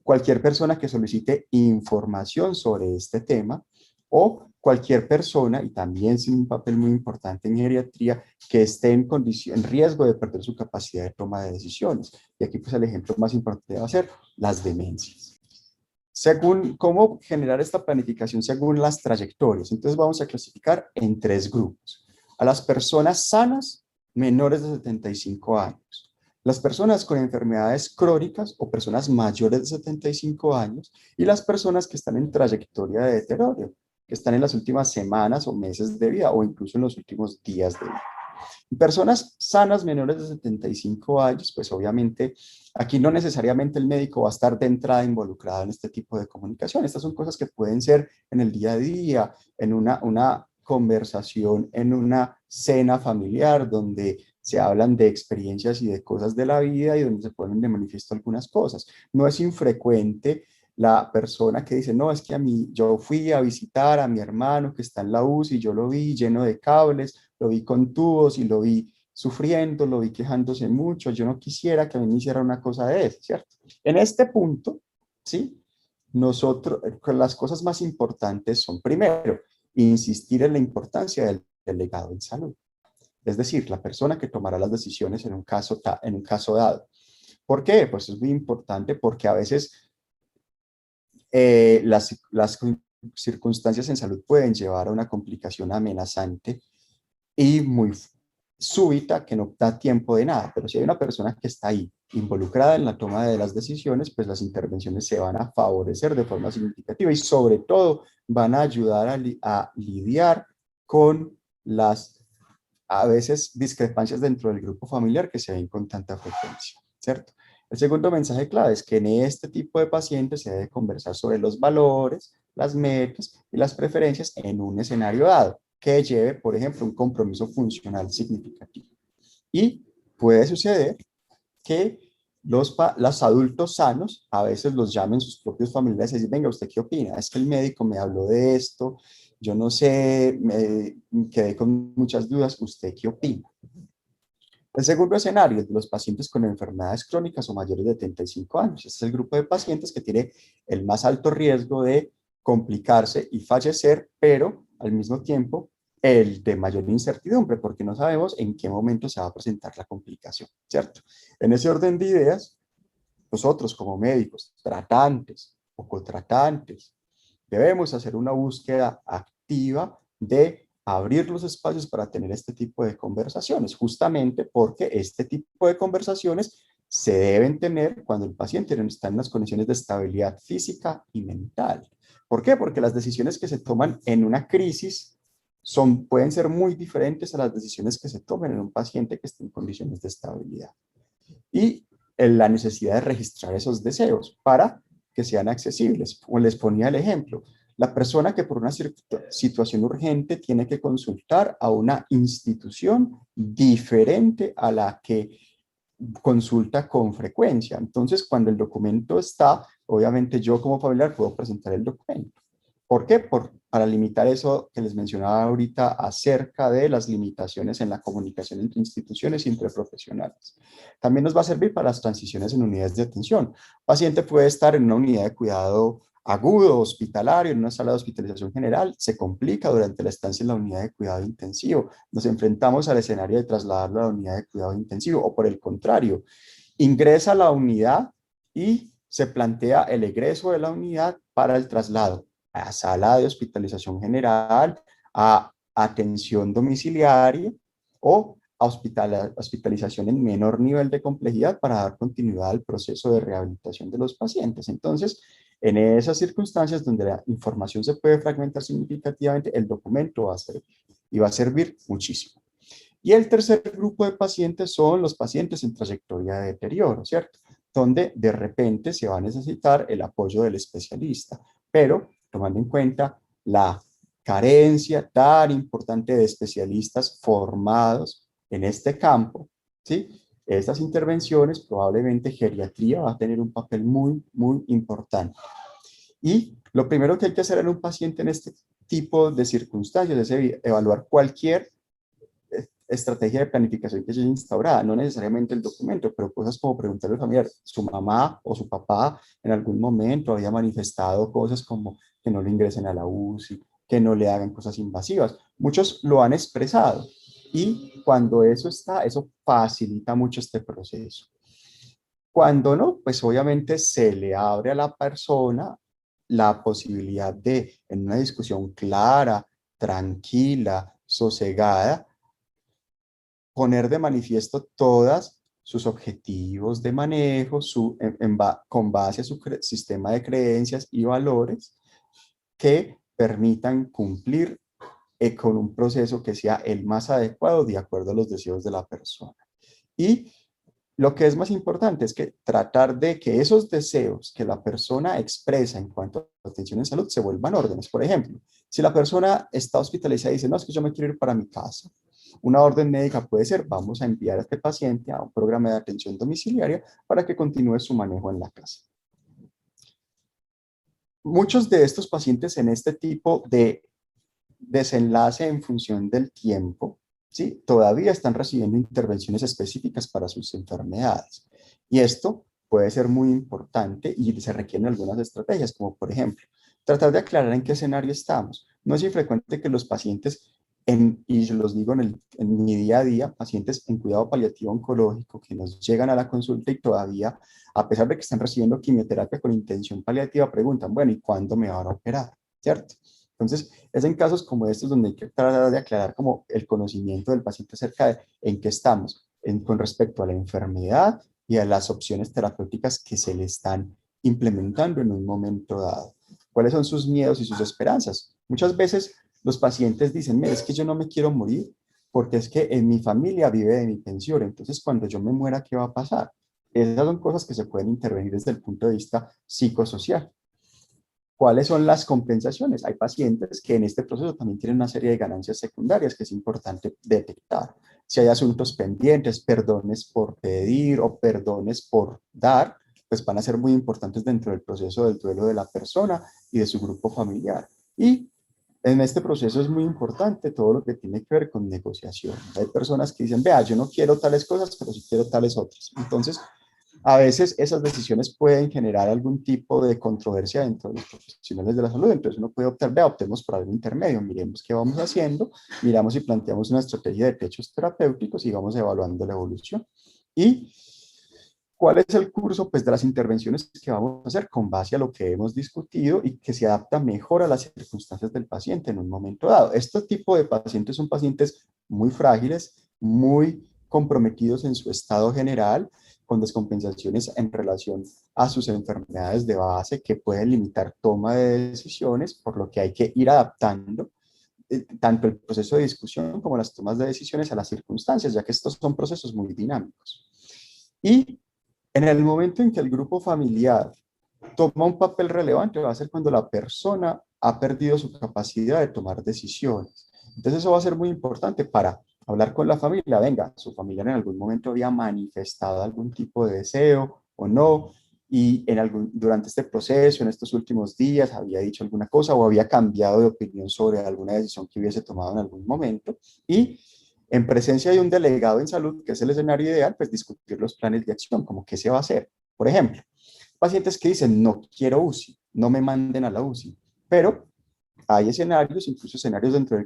Cualquier persona que solicite información sobre este tema o cualquier persona, y también es un papel muy importante en geriatría, que esté en riesgo de perder su capacidad de toma de decisiones. Y aquí pues el ejemplo más importante va a ser las demencias. Según cómo generar esta planificación según las trayectorias. Entonces vamos a clasificar en tres grupos. A las personas sanas menores de 75 años, las personas con enfermedades crónicas o personas mayores de 75 años y las personas que están en trayectoria de deterioro, que están en las últimas semanas o meses de vida o incluso en los últimos días de vida. Personas sanas menores de 75 años, pues obviamente aquí no necesariamente el médico va a estar de entrada involucrado en este tipo de comunicación. Estas son cosas que pueden ser en el día a día, en una conversación, en una cena familiar donde se hablan de experiencias y de cosas de la vida y donde se ponen de manifiesto algunas cosas. No es infrecuente la persona que dice, no, es que a mí, yo fui a visitar a mi hermano que está en la UCI y yo lo vi lleno de cables, lo vi con tubos y lo vi sufriendo, lo vi quejándose mucho, yo no quisiera que a mí me hiciera una cosa de eso, ¿cierto? En este punto, ¿sí? Nosotros, las cosas más importantes son, primero, insistir en la importancia del delegado en salud, es decir, la persona que tomará las decisiones en un caso dado. ¿Por qué? Pues es muy importante porque a veces las circunstancias en salud pueden llevar a una complicación amenazante y muy súbita que no da tiempo de nada, pero si hay una persona que está ahí involucrada en la toma de las decisiones, pues las intervenciones se van a favorecer de forma significativa y sobre todo van a ayudar a lidiar con las a veces discrepancias dentro del grupo familiar que se ven con tanta frecuencia, ¿cierto? El segundo mensaje clave es que en este tipo de pacientes se debe conversar sobre los valores, las metas y las preferencias en un escenario dado que lleve, por ejemplo, un compromiso funcional significativo. Y puede suceder que los adultos sanos a veces los llamen sus propios familiares y dicen, venga, ¿usted qué opina? Es que el médico me habló de esto, yo no sé, me quedé con muchas dudas, ¿usted qué opina? El segundo escenario es de los pacientes con enfermedades crónicas o mayores de 35 años. Este es el grupo de pacientes que tiene el más alto riesgo de complicarse y fallecer, pero al mismo tiempo el de mayor incertidumbre, porque no sabemos en qué momento se va a presentar la complicación, ¿cierto? En ese orden de ideas, nosotros como médicos, tratantes o cotratantes, debemos hacer una búsqueda activa de abrir los espacios para tener este tipo de conversaciones, justamente porque este tipo de conversaciones se deben tener cuando el paciente no está en unas condiciones de estabilidad física y mental. ¿Por qué? Porque las decisiones que se toman en una crisis pueden ser muy diferentes a las decisiones que se toman en un paciente que está en condiciones de estabilidad. Y la necesidad de registrar esos deseos para que sean accesibles. Como les ponía el ejemplo, la persona que por una situación urgente tiene que consultar a una institución diferente a la que consulta con frecuencia. Entonces, cuando el documento está, obviamente yo como familiar puedo presentar el documento. ¿Por qué? Para limitar eso que les mencionaba ahorita acerca de las limitaciones en la comunicación entre instituciones y entre profesionales. También nos va a servir para las transiciones en unidades de atención. Un paciente puede estar en una unidad de cuidado agudo, hospitalario, en una sala de hospitalización general, se complica durante la estancia en la unidad de cuidado intensivo. Nos enfrentamos al escenario de trasladarlo a la unidad de cuidado intensivo o por el contrario, ingresa a la unidad y se plantea el egreso de la unidad para el traslado a sala de hospitalización general, a atención domiciliaria o a hospitalización en menor nivel de complejidad para dar continuidad al proceso de rehabilitación de los pacientes. Entonces, en esas circunstancias donde la información se puede fragmentar significativamente, el documento va a servir y va a servir muchísimo. Y el tercer grupo de pacientes son los pacientes en trayectoria de deterioro, ¿cierto? Donde de repente se va a necesitar el apoyo del especialista, pero tomando en cuenta la carencia tan importante de especialistas formados en este campo, ¿sí? Estas intervenciones, probablemente geriatría va a tener un papel muy, muy importante. Y lo primero que hay que hacer en un paciente en este tipo de circunstancias es evaluar cualquier estrategia de planificación que se haya instaurada, no necesariamente el documento, pero cosas como preguntarle al familiar, su mamá o su papá en algún momento había manifestado cosas como que no lo ingresen a la UCI, que no le hagan cosas invasivas. Muchos lo han expresado y cuando eso está, eso facilita mucho este proceso. Cuando no, pues obviamente se le abre a la persona la posibilidad de, en una discusión clara, tranquila, sosegada, poner de manifiesto todas sus objetivos de manejo, con base a su sistema de creencias y valores que permitan cumplir con un proceso que sea el más adecuado de acuerdo a los deseos de la persona. Y lo que es más importante es que tratar de que esos deseos que la persona expresa en cuanto a atención en salud se vuelvan órdenes. Por ejemplo, si la persona está hospitalizada y dice, no, es que yo me quiero ir para mi casa, una orden médica puede ser, vamos a enviar a este paciente a un programa de atención domiciliaria para que continúe su manejo en la casa. Muchos de estos pacientes en este tipo de desenlace en función del tiempo, ¿sí? Todavía están recibiendo intervenciones específicas para sus enfermedades. Y esto puede ser muy importante y se requieren algunas estrategias, como por ejemplo, tratar de aclarar en qué escenario estamos. No es infrecuente que los pacientes, y yo los digo en mi día a día, pacientes en cuidado paliativo oncológico que nos llegan a la consulta y todavía, a pesar de que están recibiendo quimioterapia con intención paliativa, preguntan, bueno, ¿y cuándo me van a operar? ¿Cierto? Entonces, es en casos como estos donde hay que tratar de aclarar como el conocimiento del paciente acerca de en qué estamos con respecto a la enfermedad y a las opciones terapéuticas que se le están implementando en un momento dado. ¿Cuáles son sus miedos y sus esperanzas? Muchas veces los pacientes dicen, mira, es que yo no me quiero morir porque es que en mi familia vive de mi pensión, entonces cuando yo me muera, ¿qué va a pasar? Esas son cosas que se pueden intervenir desde el punto de vista psicosocial. ¿Cuáles son las compensaciones? Hay pacientes que en este proceso también tienen una serie de ganancias secundarias que es importante detectar. Si hay asuntos pendientes, perdones por pedir o perdones por dar, pues van a ser muy importantes dentro del proceso del duelo de la persona y de su grupo familiar. Y en este proceso es muy importante todo lo que tiene que ver con negociación. Hay personas que dicen, vea, yo no quiero tales cosas, pero sí quiero tales otras. Entonces, a veces esas decisiones pueden generar algún tipo de controversia dentro de los profesionales de la salud, entonces uno puede optar, vea, optemos por algo intermedio, miremos qué vamos haciendo, miramos si planteamos una estrategia de techos terapéuticos y vamos evaluando la evolución. Y cuál es el curso pues, de las intervenciones que vamos a hacer con base a lo que hemos discutido y que se adapta mejor a las circunstancias del paciente en un momento dado. Este tipo de pacientes son pacientes muy frágiles, muy comprometidos en su estado general, con descompensaciones en relación a sus enfermedades de base que pueden limitar toma de decisiones, por lo que hay que ir adaptando tanto el proceso de discusión como las tomas de decisiones a las circunstancias, ya que estos son procesos muy dinámicos. Y en el momento en que el grupo familiar toma un papel relevante va a ser cuando la persona ha perdido su capacidad de tomar decisiones. Entonces eso va a ser muy importante para hablar con la familia. Venga, su familiar en algún momento había manifestado algún tipo de deseo o no, y durante este proceso, en estos últimos días, había dicho alguna cosa o había cambiado de opinión sobre alguna decisión que hubiese tomado en algún momento. Y en presencia de un delegado en salud, que es el escenario ideal, pues discutir los planes de acción, como qué se va a hacer. Por ejemplo, pacientes que dicen, no quiero UCI, no me manden a la UCI, pero hay escenarios, incluso escenarios dentro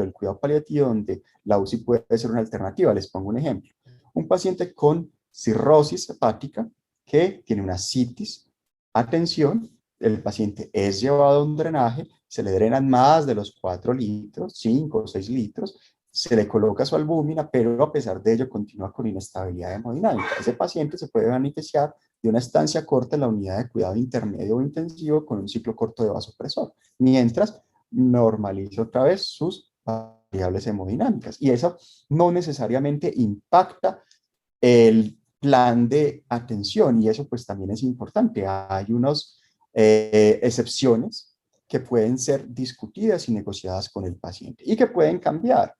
del cuidado paliativo, donde la UCI puede ser una alternativa. Les pongo un ejemplo. Un paciente con cirrosis hepática que tiene una citis, atención, el paciente es llevado a un drenaje, se le drenan más de los 4 litros, 5 o 6 litros, se le coloca su albúmina, pero a pesar de ello continúa con inestabilidad hemodinámica. Ese paciente se puede beneficiar de una estancia corta en la unidad de cuidado intermedio o intensivo con un ciclo corto de vasopresor, mientras normaliza otra vez sus variables hemodinámicas. Y eso no necesariamente impacta el plan de atención y eso pues también es importante. Hay unas excepciones que pueden ser discutidas y negociadas con el paciente y que pueden cambiar.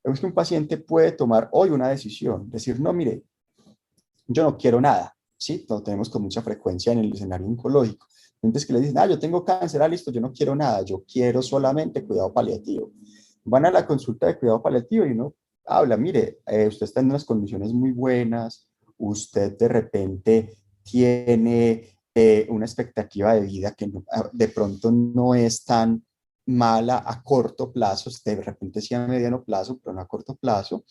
Es que un paciente puede tomar hoy una decisión, decir, no, mire, yo no quiero nada, ¿sí? Lo tenemos con mucha frecuencia en el escenario oncológico. Entonces que le dicen, yo tengo cáncer, listo, yo no quiero nada, yo quiero solamente cuidado paliativo. Van a la consulta de cuidado paliativo y uno habla, mire, usted está en unas condiciones muy buenas, usted de repente tiene una expectativa de vida que de pronto no es tan mala a corto plazo, de repente sí a mediano plazo, pero no a corto plazo.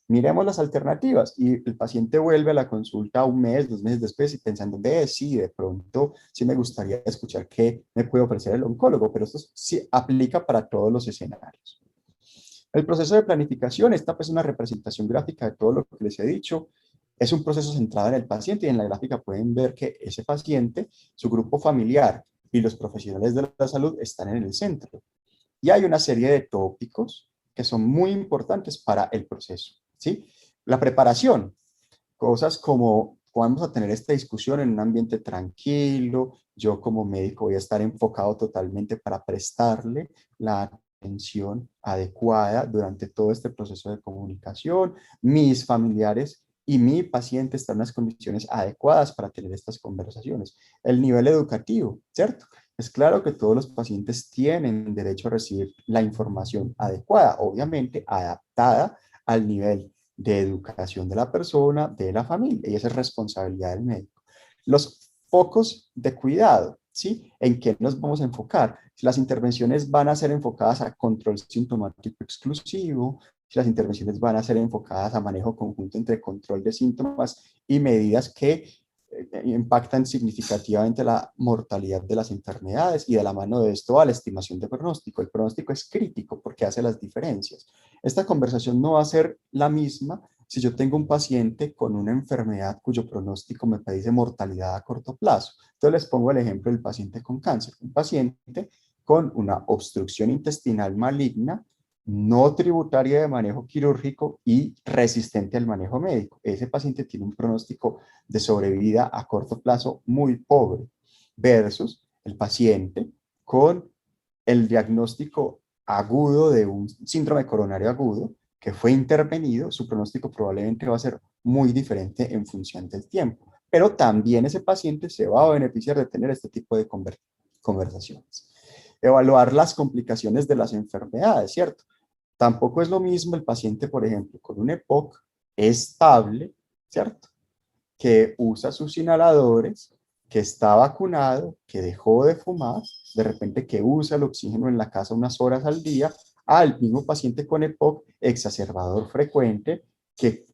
Miremos las alternativas y el paciente vuelve a la consulta un mes, 2 meses después y pensando, ve, sí, de pronto sí me gustaría escuchar qué me puede ofrecer el oncólogo, pero esto sí aplica para todos los escenarios. El proceso de planificación, esta pues es una representación gráfica de todo lo que les he dicho. Es un proceso centrado en el paciente y en la gráfica pueden ver que ese paciente, su grupo familiar y los profesionales de la salud están en el centro. Y hay una serie de tópicos que son muy importantes para el proceso, ¿sí? La preparación, cosas como vamos a tener esta discusión en un ambiente tranquilo, yo como médico voy a estar enfocado totalmente para prestarle la atención adecuada durante todo este proceso de comunicación, mis familiares y mi paciente están en las condiciones adecuadas para tener estas conversaciones. El nivel educativo, ¿cierto? Es claro que todos los pacientes tienen derecho a recibir la información adecuada, obviamente adaptada al nivel de educación de la persona, de la familia, y esa es responsabilidad del médico. Los focos de cuidado, ¿sí? ¿En qué nos vamos a enfocar? Si las intervenciones van a ser enfocadas a control sintomático exclusivo, si las intervenciones van a ser enfocadas a manejo conjunto entre control de síntomas y medidas que impactan significativamente la mortalidad de las enfermedades y de la mano de esto a la estimación de pronóstico. El pronóstico es crítico porque hace las diferencias. Esta conversación no va a ser la misma si yo tengo un paciente con una enfermedad cuyo pronóstico me predice mortalidad a corto plazo. Entonces les pongo el ejemplo del paciente con cáncer. Un paciente con una obstrucción intestinal maligna no tributaria de manejo quirúrgico y resistente al manejo médico. Ese paciente tiene un pronóstico de sobrevida a corto plazo muy pobre versus el paciente con el diagnóstico agudo de un síndrome coronario agudo que fue intervenido, su pronóstico probablemente va a ser muy diferente en función del tiempo. Pero también ese paciente se va a beneficiar de tener este tipo de conversaciones. Evaluar las complicaciones de las enfermedades, ¿cierto? Tampoco es lo mismo el paciente, por ejemplo, con un EPOC estable, ¿cierto? Que usa sus inhaladores, que está vacunado, que dejó de fumar, de repente que usa el oxígeno en la casa unas horas al día, al mismo paciente con EPOC, exacerbador frecuente, que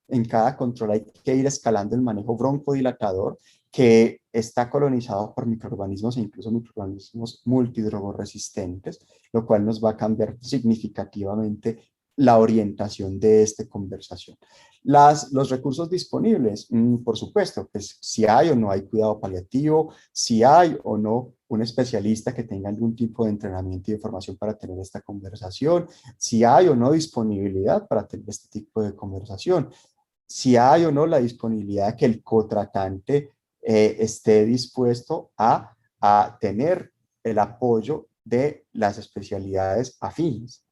en cada control hay que ir escalando el manejo broncodilatador, que está colonizado por microorganismos e incluso microorganismos multidrogoresistentes, lo cual nos va a cambiar significativamente la orientación de esta conversación. Los recursos disponibles, por supuesto, pues si hay o no hay cuidado paliativo, si hay o no un especialista que tenga algún tipo de entrenamiento y de formación para tener esta conversación, si hay o no disponibilidad para tener este tipo de conversación, si hay o no la disponibilidad de que el cotratante esté dispuesto a tener el apoyo de las especialidades afines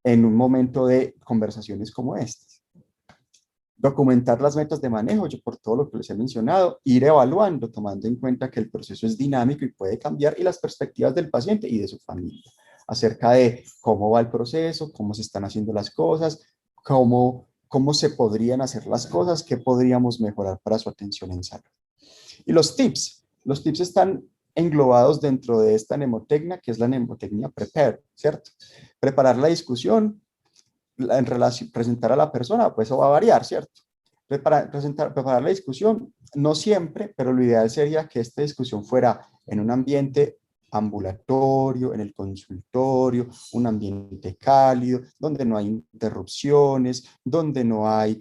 en un momento de conversaciones como estas. Documentar las metas de manejo, yo por todo lo que les he mencionado, ir evaluando, tomando en cuenta que el proceso es dinámico y puede cambiar, y las perspectivas del paciente y de su familia, acerca de cómo va el proceso, cómo se están haciendo las cosas, cómo se podrían hacer las cosas, qué podríamos mejorar para su atención en salud. Y los tips están englobados dentro de esta mnemotecnia, que es la mnemotecnia prepare, ¿cierto? Preparar la discusión, en relación, presentar a la persona, pues eso va a variar, ¿cierto? Preparar la discusión, no siempre, pero lo ideal sería que esta discusión fuera en un ambiente ambulatorio, en el consultorio, un ambiente cálido, donde no hay interrupciones, donde no hay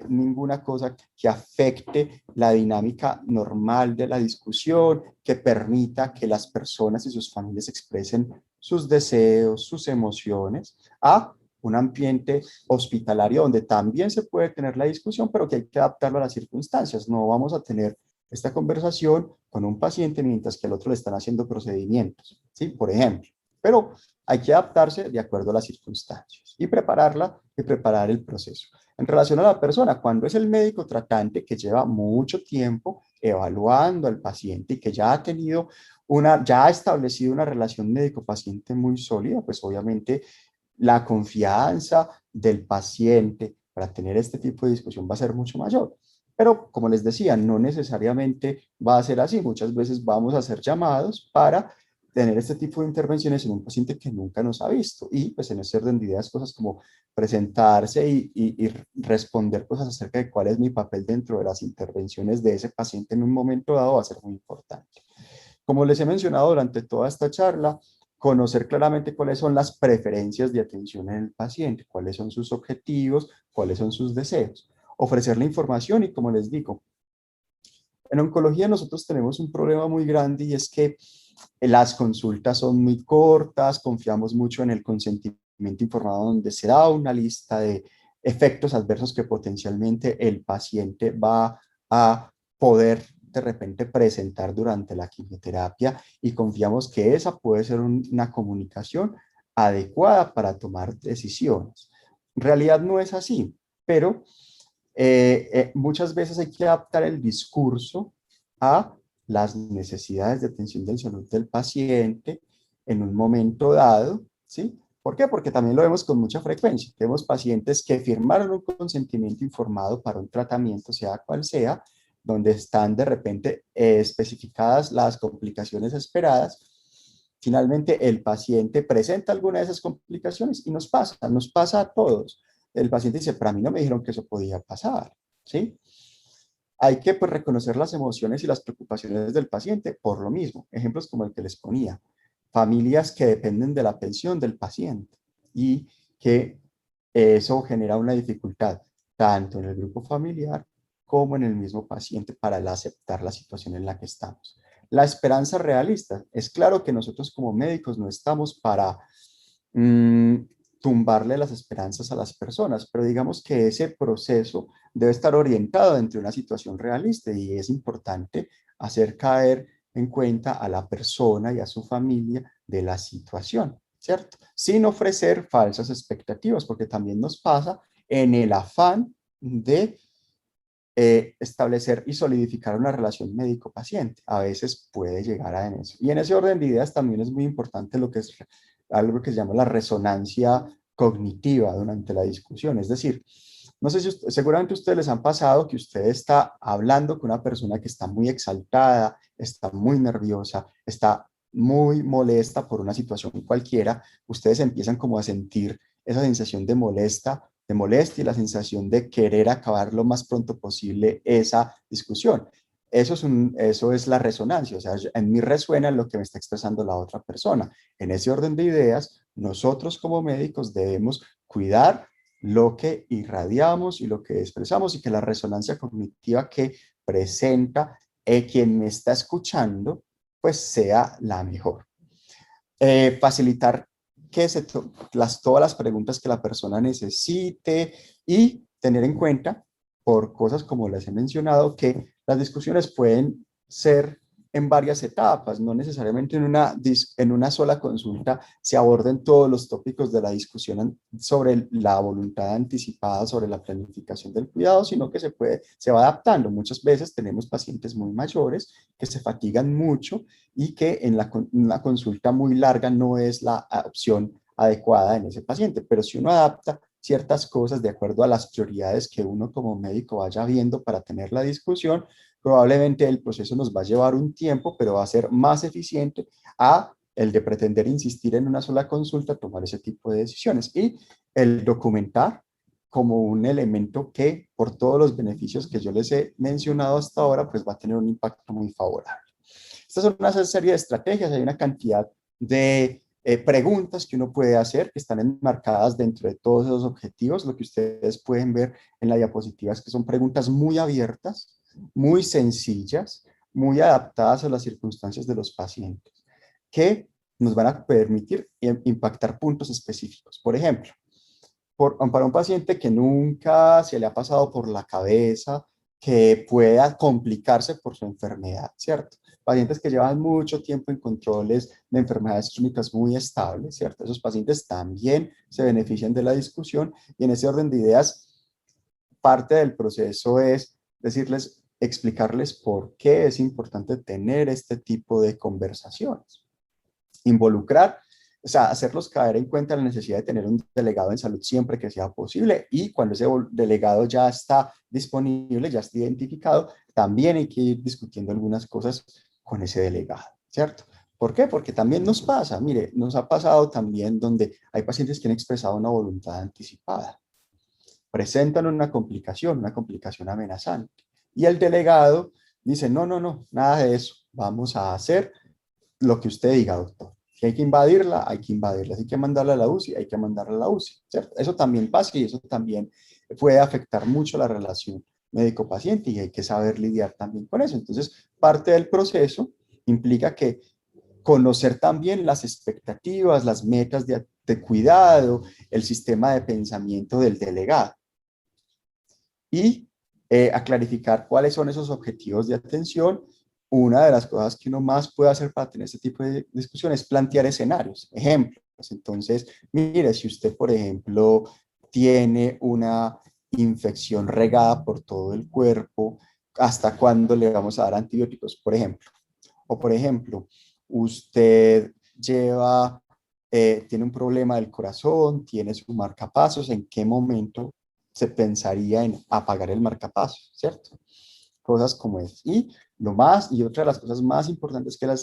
ninguna cosa que afecte la dinámica normal de la discusión, que permita que las personas y sus familias expresen sus deseos, sus emociones, a un ambiente hospitalario donde también se puede tener la discusión, pero que hay que adaptarlo a las circunstancias. No vamos a tener esta conversación con un paciente mientras que al otro le están haciendo procedimientos, ¿sí? Por ejemplo. Pero hay que adaptarse de acuerdo a las circunstancias y prepararla y preparar el proceso. En relación a la persona, cuando es el médico tratante que lleva mucho tiempo evaluando al paciente y que ya ha tenido ya ha establecido una relación médico-paciente muy sólida, pues obviamente la confianza del paciente para tener este tipo de discusión va a ser mucho mayor. Pero como les decía, no necesariamente va a ser así. Muchas veces vamos a hacer llamados para tener este tipo de intervenciones en un paciente que nunca nos ha visto. Y pues en ese orden de ideas, cosas como presentarse y responder cosas acerca de cuál es mi papel dentro de las intervenciones de ese paciente en un momento dado va a ser muy importante. Como les he mencionado durante toda esta charla, conocer claramente cuáles son las preferencias de atención en el paciente, cuáles son sus objetivos, cuáles son sus deseos. Ofrecerle información y, como les digo, en oncología nosotros tenemos un problema muy grande y es que las consultas son muy cortas, confiamos mucho en el consentimiento informado donde se da una lista de efectos adversos que potencialmente el paciente va a poder de repente presentar durante la quimioterapia y confiamos que esa puede ser una comunicación adecuada para tomar decisiones. En realidad no es así, pero muchas veces hay que adaptar el discurso a las necesidades de atención de salud del paciente en un momento dado, ¿sí? ¿Por qué? Porque también lo vemos con mucha frecuencia. Tenemos pacientes que firmaron un consentimiento informado para un tratamiento, sea cual sea, donde están de repente especificadas las complicaciones esperadas. Finalmente, el paciente presenta alguna de esas complicaciones y nos pasa a todos. El paciente dice, pero a mí no me dijeron que eso podía pasar, ¿sí? Hay que pues, reconocer las emociones y las preocupaciones del paciente por lo mismo. Ejemplos como el que les ponía. Familias que dependen de la pensión del paciente y que eso genera una dificultad tanto en el grupo familiar como en el mismo paciente para el aceptar la situación en la que estamos. La esperanza realista. Es claro que nosotros como médicos no estamos para mmm, tumbarle las esperanzas a las personas, pero digamos que ese proceso debe estar orientado entre una situación realista y es importante hacer caer en cuenta a la persona y a su familia de la situación, ¿cierto? Sin ofrecer falsas expectativas, porque también nos pasa en el afán de establecer y solidificar una relación médico-paciente. A veces puede llegar a eso. Y en ese orden de ideas también es muy importante lo que es algo que se llama la resonancia cognitiva durante la discusión. Es decir, no sé si seguramente a ustedes les han pasado que usted está hablando con una persona que está muy exaltada, está muy nerviosa, está muy molesta por una situación cualquiera, ustedes empiezan como a sentir esa sensación de molestia y la sensación de querer acabar lo más pronto posible esa discusión. Eso es la resonancia, o sea, en mí resuena lo que me está expresando la otra persona. En ese orden de ideas, nosotros como médicos debemos cuidar lo que irradiamos y lo que expresamos y que la resonancia cognitiva que presenta quien me está escuchando, pues sea la mejor. Facilitar que todas las preguntas que la persona necesite y tener en cuenta, por cosas como les he mencionado, que las discusiones pueden ser en varias etapas, no necesariamente en una sola consulta se aborden todos los tópicos de la discusión sobre la voluntad anticipada, sobre la planificación del cuidado, sino que se va adaptando. Muchas veces tenemos pacientes muy mayores que se fatigan mucho y que en una consulta muy larga no es la opción adecuada en ese paciente, pero si uno adapta ciertas cosas de acuerdo a las prioridades que uno como médico vaya viendo para tener la discusión, probablemente el proceso nos va a llevar un tiempo, pero va a ser más eficiente a el de pretender insistir en una sola consulta, tomar ese tipo de decisiones y el documentar como un elemento que por todos los beneficios que yo les he mencionado hasta ahora, pues va a tener un impacto muy favorable. Estas son una serie de estrategias, hay una cantidad de preguntas que uno puede hacer que están enmarcadas dentro de todos esos objetivos. Lo que ustedes pueden ver en la diapositiva es que son preguntas muy abiertas, muy sencillas, muy adaptadas a las circunstancias de los pacientes, que nos van a permitir impactar puntos específicos. Por ejemplo, para un paciente que nunca se le ha pasado por la cabeza que pueda complicarse por su enfermedad, ¿cierto? Pacientes que llevan mucho tiempo en controles de enfermedades clínicas muy estables, ¿cierto? Esos pacientes también se benefician de la discusión y en ese orden de ideas, parte del proceso es decirles, explicarles por qué es importante tener este tipo de conversaciones. Involucrar, o sea, hacerlos caer en cuenta la necesidad de tener un delegado en salud siempre que sea posible y cuando ese delegado ya está disponible, ya está identificado, también hay que ir discutiendo algunas cosas con ese delegado, ¿cierto? ¿Por qué? Porque también nos pasa, mire, nos ha pasado también donde hay pacientes que han expresado una voluntad anticipada, presentan una complicación amenazante, y el delegado dice, no, no, no, nada de eso, vamos a hacer lo que usted diga, doctor. Si hay que invadirla, hay que invadirla. Si hay que mandarla a la UCI, hay que mandarla a la UCI, ¿cierto? Eso también pasa y eso también puede afectar mucho la relación médico-paciente y hay que saber lidiar también con eso. Entonces, parte del proceso implica que conocer también las expectativas, las metas de cuidado, el sistema de pensamiento del delegado y a clarificar cuáles son esos objetivos de atención. Una de las cosas que uno más puede hacer para tener este tipo de discusión es plantear escenarios, ejemplos. Entonces, mire, si usted, por ejemplo, tiene una infección regada por todo el cuerpo, ¿hasta cuándo le vamos a dar antibióticos, por ejemplo? O, por ejemplo, usted lleva, tiene un problema del corazón, tiene su marcapasos, ¿en qué momento se pensaría en apagar el marcapasos, ¿cierto? Cosas como esas. Y otra de las cosas más importantes es que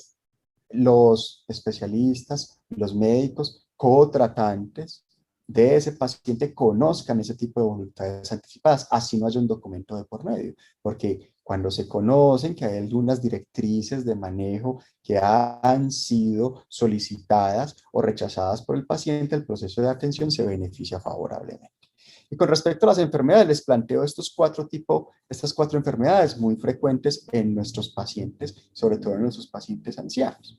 los especialistas, los médicos, cotratantes de ese paciente conozcan ese tipo de voluntades anticipadas, así no haya un documento de por medio, porque cuando se conocen que hay algunas directrices de manejo que han sido solicitadas o rechazadas por el paciente, el proceso de atención se beneficia favorablemente. Y con respecto a las enfermedades, les planteo estas cuatro enfermedades muy frecuentes en nuestros pacientes, sobre todo en nuestros pacientes ancianos.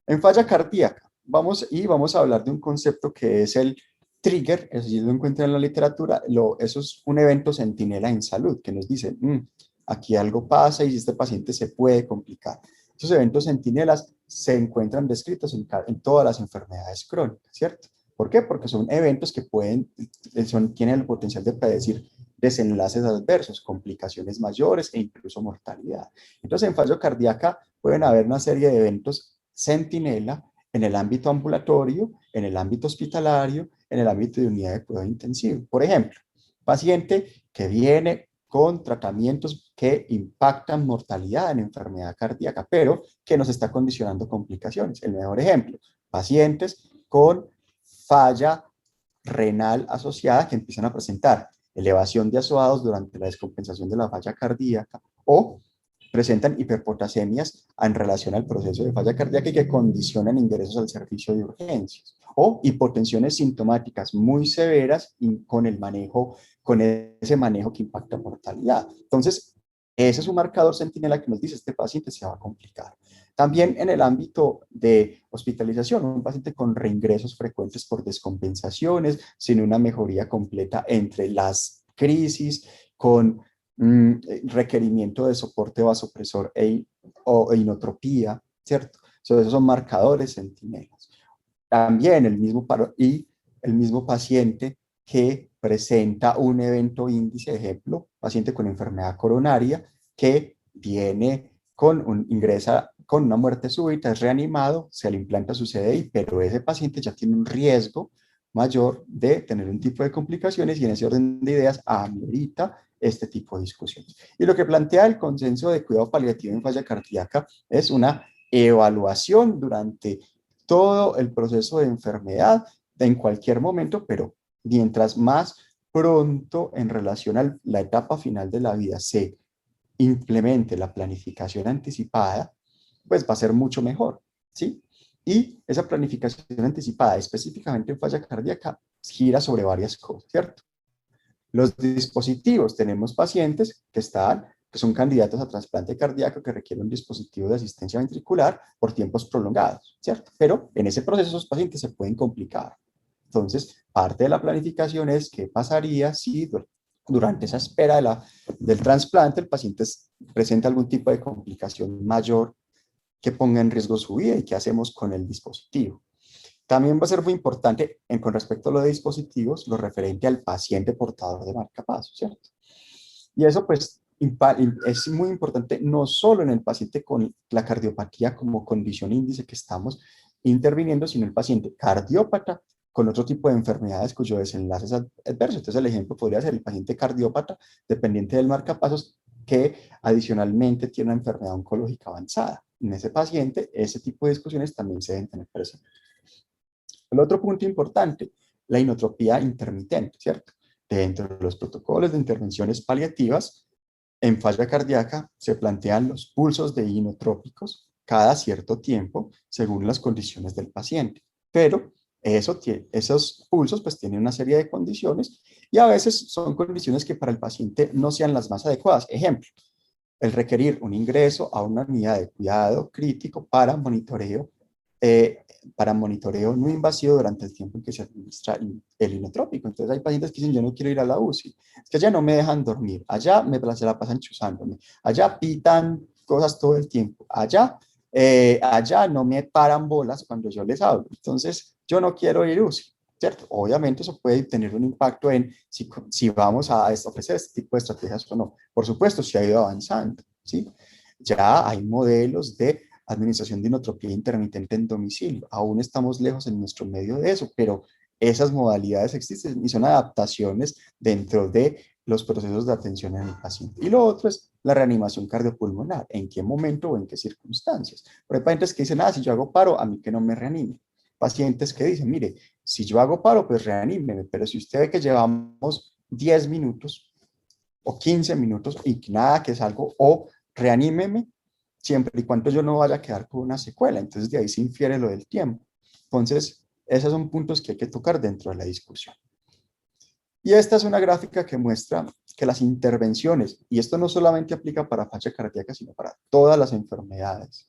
En falla cardíaca, vamos a hablar de un concepto que es el trigger, eso sí lo encuentran en la literatura, eso es un evento centinela en salud, que nos dice, aquí algo pasa y este paciente se puede complicar. Esos eventos centinelas se encuentran descritos en todas las enfermedades crónicas, ¿cierto? ¿Por qué? Porque son eventos que tienen el potencial de predecir desenlaces adversos, complicaciones mayores e incluso mortalidad. Entonces, en falla cardíaca pueden haber una serie de eventos centinela en el ámbito ambulatorio, en el ámbito hospitalario, en el ámbito de unidad de cuidado intensivo. Por ejemplo, paciente que viene con tratamientos que impactan mortalidad en enfermedad cardíaca, pero que nos está condicionando complicaciones. El mejor ejemplo, pacientes con falla renal asociada que empiezan a presentar elevación de azoados durante la descompensación de la falla cardíaca o presentan hiperpotasemias en relación al proceso de falla cardíaca y que condicionan ingresos al servicio de urgencias o hipotensiones sintomáticas muy severas con ese manejo que impacta mortalidad. Entonces, ese es un marcador centinela que nos dice este paciente se va a complicar. También en el ámbito de hospitalización, un paciente con reingresos frecuentes por descompensaciones, sin una mejoría completa entre las crisis, con requerimiento de soporte vasopresor o inotropía, ¿cierto? Esos son marcadores centinelas. También el mismo paciente que presenta un evento índice, ejemplo, paciente con enfermedad coronaria que viene ingresa con una muerte súbita, es reanimado, se le implanta su CDI, pero ese paciente ya tiene un riesgo mayor de tener un tipo de complicaciones y en ese orden de ideas amerita este tipo de discusiones. Y lo que plantea el consenso de cuidado paliativo en falla cardíaca es una evaluación durante todo el proceso de enfermedad en cualquier momento, pero mientras más pronto en relación a la etapa final de la vida se implemente la planificación anticipada, pues va a ser mucho mejor, ¿sí? Y esa planificación anticipada, específicamente en falla cardíaca, gira sobre varias cosas, ¿cierto? Los dispositivos, tenemos pacientes que son candidatos a trasplante cardíaco que requieren un dispositivo de asistencia ventricular por tiempos prolongados, ¿cierto? Pero en ese proceso esos pacientes se pueden complicar. Entonces, parte de la planificación es qué pasaría si durante esa espera del trasplante el paciente presenta algún tipo de complicación mayor que ponga en riesgo su vida y qué hacemos con el dispositivo. También va a ser muy importante con respecto a los dispositivos, lo referente al paciente portador de marcapasos, ¿cierto? Y eso pues es muy importante no solo en el paciente con la cardiopatía como condición índice que estamos interviniendo, sino el paciente cardiópata con otro tipo de enfermedades cuyo desenlace es adverso. Entonces el ejemplo podría ser el paciente cardiópata dependiente del marcapasos que adicionalmente tiene una enfermedad oncológica avanzada. en ese paciente, ese tipo de discusiones también se deben tener presente. El otro punto importante, la inotropía intermitente, ¿cierto? Dentro de los protocolos de intervenciones paliativas, en falla cardíaca se plantean los pulsos de inotrópicos cada cierto tiempo según las condiciones del paciente. Pero esos pulsos pues tienen una serie de condiciones y a veces son condiciones que para el paciente no sean las más adecuadas. Ejemplo, el requerir un ingreso a una unidad de cuidado crítico para monitoreo no invasivo durante el tiempo en que se administra el inotrópico. Entonces hay pacientes que dicen, yo no quiero ir a la UCI, es que allá no me dejan dormir, allá se la pasan chuzándome, allá pitan cosas todo el tiempo, allá no me paran bolas cuando yo les hablo, entonces yo no quiero ir a UCI. ¿Cierto? Obviamente eso puede tener un impacto en si vamos a ofrecer este tipo de estrategias o no. Por supuesto, se ha ido avanzando, ¿sí? Ya hay modelos de administración de inotropía intermitente en domicilio. Aún estamos lejos en nuestro medio de eso, pero esas modalidades existen y son adaptaciones dentro de los procesos de atención en el paciente. Y lo otro es la reanimación cardiopulmonar. ¿En qué momento o en qué circunstancias? Pero hay pacientes que dicen, si yo hago paro, a mí que no me reanime. Pacientes que dicen, mire, si yo hago paro, pues reanímeme, pero si usted ve que llevamos 10 minutos o 15 minutos y nada que salgo, o reanímeme, siempre y cuando yo no vaya a quedar con una secuela. Entonces de ahí se infiere lo del tiempo. Entonces, esos son puntos que hay que tocar dentro de la discusión. Y esta es una gráfica que muestra que las intervenciones, y esto no solamente aplica para falla cardíaca, sino para todas las enfermedades,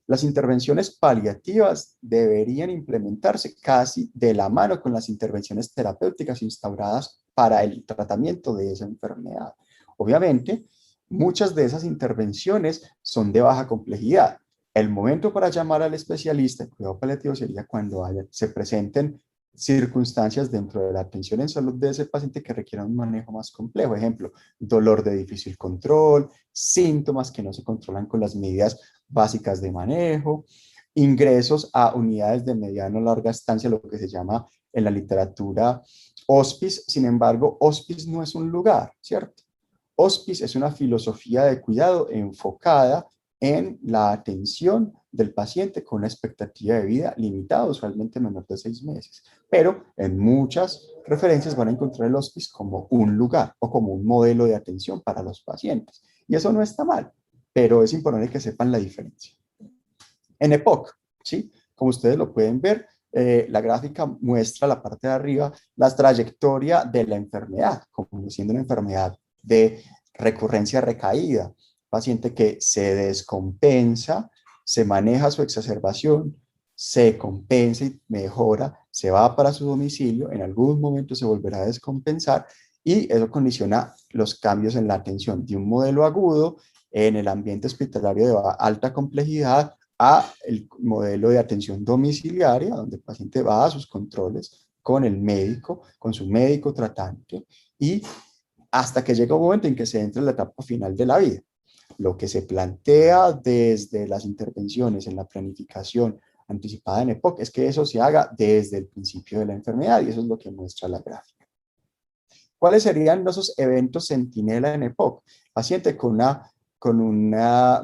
las intervenciones paliativas deberían implementarse casi de la mano con las intervenciones terapéuticas instauradas para el tratamiento de esa enfermedad. Obviamente, muchas de esas intervenciones son de baja complejidad. El momento para llamar al especialista en cuidado paliativo sería cuando se presenten circunstancias dentro de la atención en salud de ese paciente que requieran un manejo más complejo. Ejemplo, dolor de difícil control, síntomas que no se controlan con las medidas básicas de manejo, ingresos a unidades de mediano o larga estancia, lo que se llama en la literatura hospice. Sin embargo, hospice no es un lugar, ¿cierto? Hospice es una filosofía de cuidado enfocada en la atención del paciente con una expectativa de vida limitada, usualmente menor de 6 meses. Pero en muchas referencias van a encontrar el hospice como un lugar o como un modelo de atención para los pacientes. Y eso no está mal, pero es importante que sepan la diferencia. En EPOC, ¿sí? Como ustedes lo pueden ver, la gráfica muestra la parte de arriba la trayectoria de la enfermedad, como siendo una enfermedad de recurrencia recaída, paciente que se descompensa, se maneja su exacerbación, se compensa y mejora, se va para su domicilio, en algún momento se volverá a descompensar y eso condiciona los cambios en la atención de un modelo agudo en el ambiente hospitalario de alta complejidad a el modelo de atención domiciliaria, donde el paciente va a sus controles con el médico, con su médico tratante, y hasta que llega un momento en que se entra en la etapa final de la vida. Lo que se plantea desde las intervenciones en la planificación anticipada en EPOC es que eso se haga desde el principio de la enfermedad, y eso es lo que muestra la gráfica. ¿Cuáles serían esos eventos centinela en EPOC? Paciente con un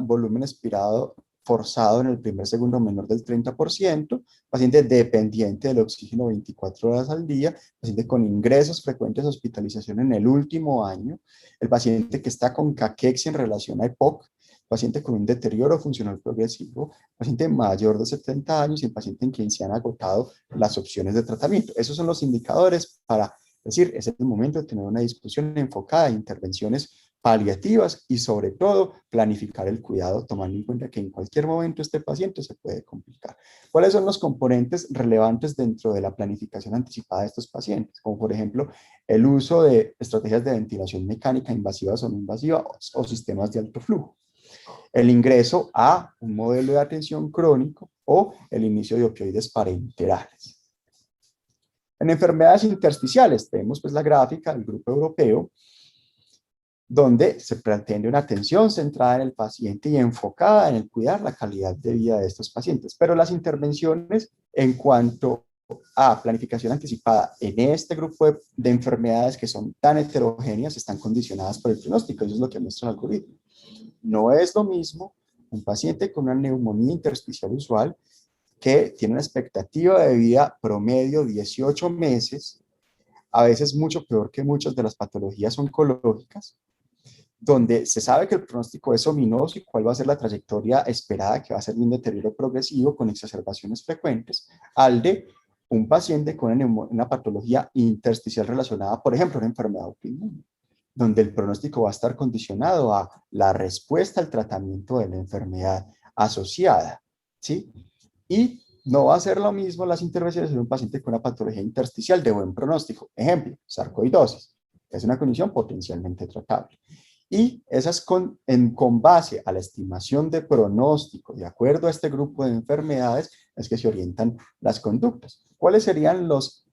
volumen expirado forzado en el primer segundo menor del 30%, paciente dependiente del oxígeno 24 horas al día, paciente con ingresos frecuentes de hospitalización en el último año, el paciente que está con caquexia en relación a EPOC, paciente con un deterioro funcional progresivo, paciente mayor de 70 años y el paciente en quien se han agotado las opciones de tratamiento. Esos son los indicadores para decir, es el momento de tener una discusión enfocada en intervenciones paliativas y sobre todo planificar el cuidado tomando en cuenta que en cualquier momento este paciente se puede complicar. ¿Cuáles son los componentes relevantes dentro de la planificación anticipada de estos pacientes? Como por ejemplo el uso de estrategias de ventilación mecánica invasivas o no invasivas o sistemas de alto flujo. El ingreso a un modelo de atención crónico o el inicio de opioides parenterales. En enfermedades intersticiales tenemos pues la gráfica del grupo europeo donde se pretende una atención centrada en el paciente y enfocada en el cuidar la calidad de vida de estos pacientes. Pero las intervenciones en cuanto a planificación anticipada en este grupo de enfermedades que son tan heterogéneas están condicionadas por el pronóstico. Eso es lo que muestra el algoritmo. No es lo mismo un paciente con una neumonía intersticial usual que tiene una expectativa de vida promedio 18 meses, a veces mucho peor que muchas de las patologías oncológicas, donde se sabe que el pronóstico es ominoso y cuál va a ser la trayectoria esperada, que va a ser de un deterioro progresivo con exacerbaciones frecuentes, al de un paciente con una patología intersticial relacionada, por ejemplo, a una enfermedad autoinmune, donde el pronóstico va a estar condicionado a la respuesta al tratamiento de la enfermedad asociada, ¿sí? Y no va a ser lo mismo las intervenciones en un paciente con una patología intersticial de buen pronóstico. Ejemplo, sarcoidosis. Es una condición potencialmente tratable. Y esas con base a la estimación de pronóstico, de acuerdo a este grupo de enfermedades, es que se orientan las conductas. ¿Cuáles serían los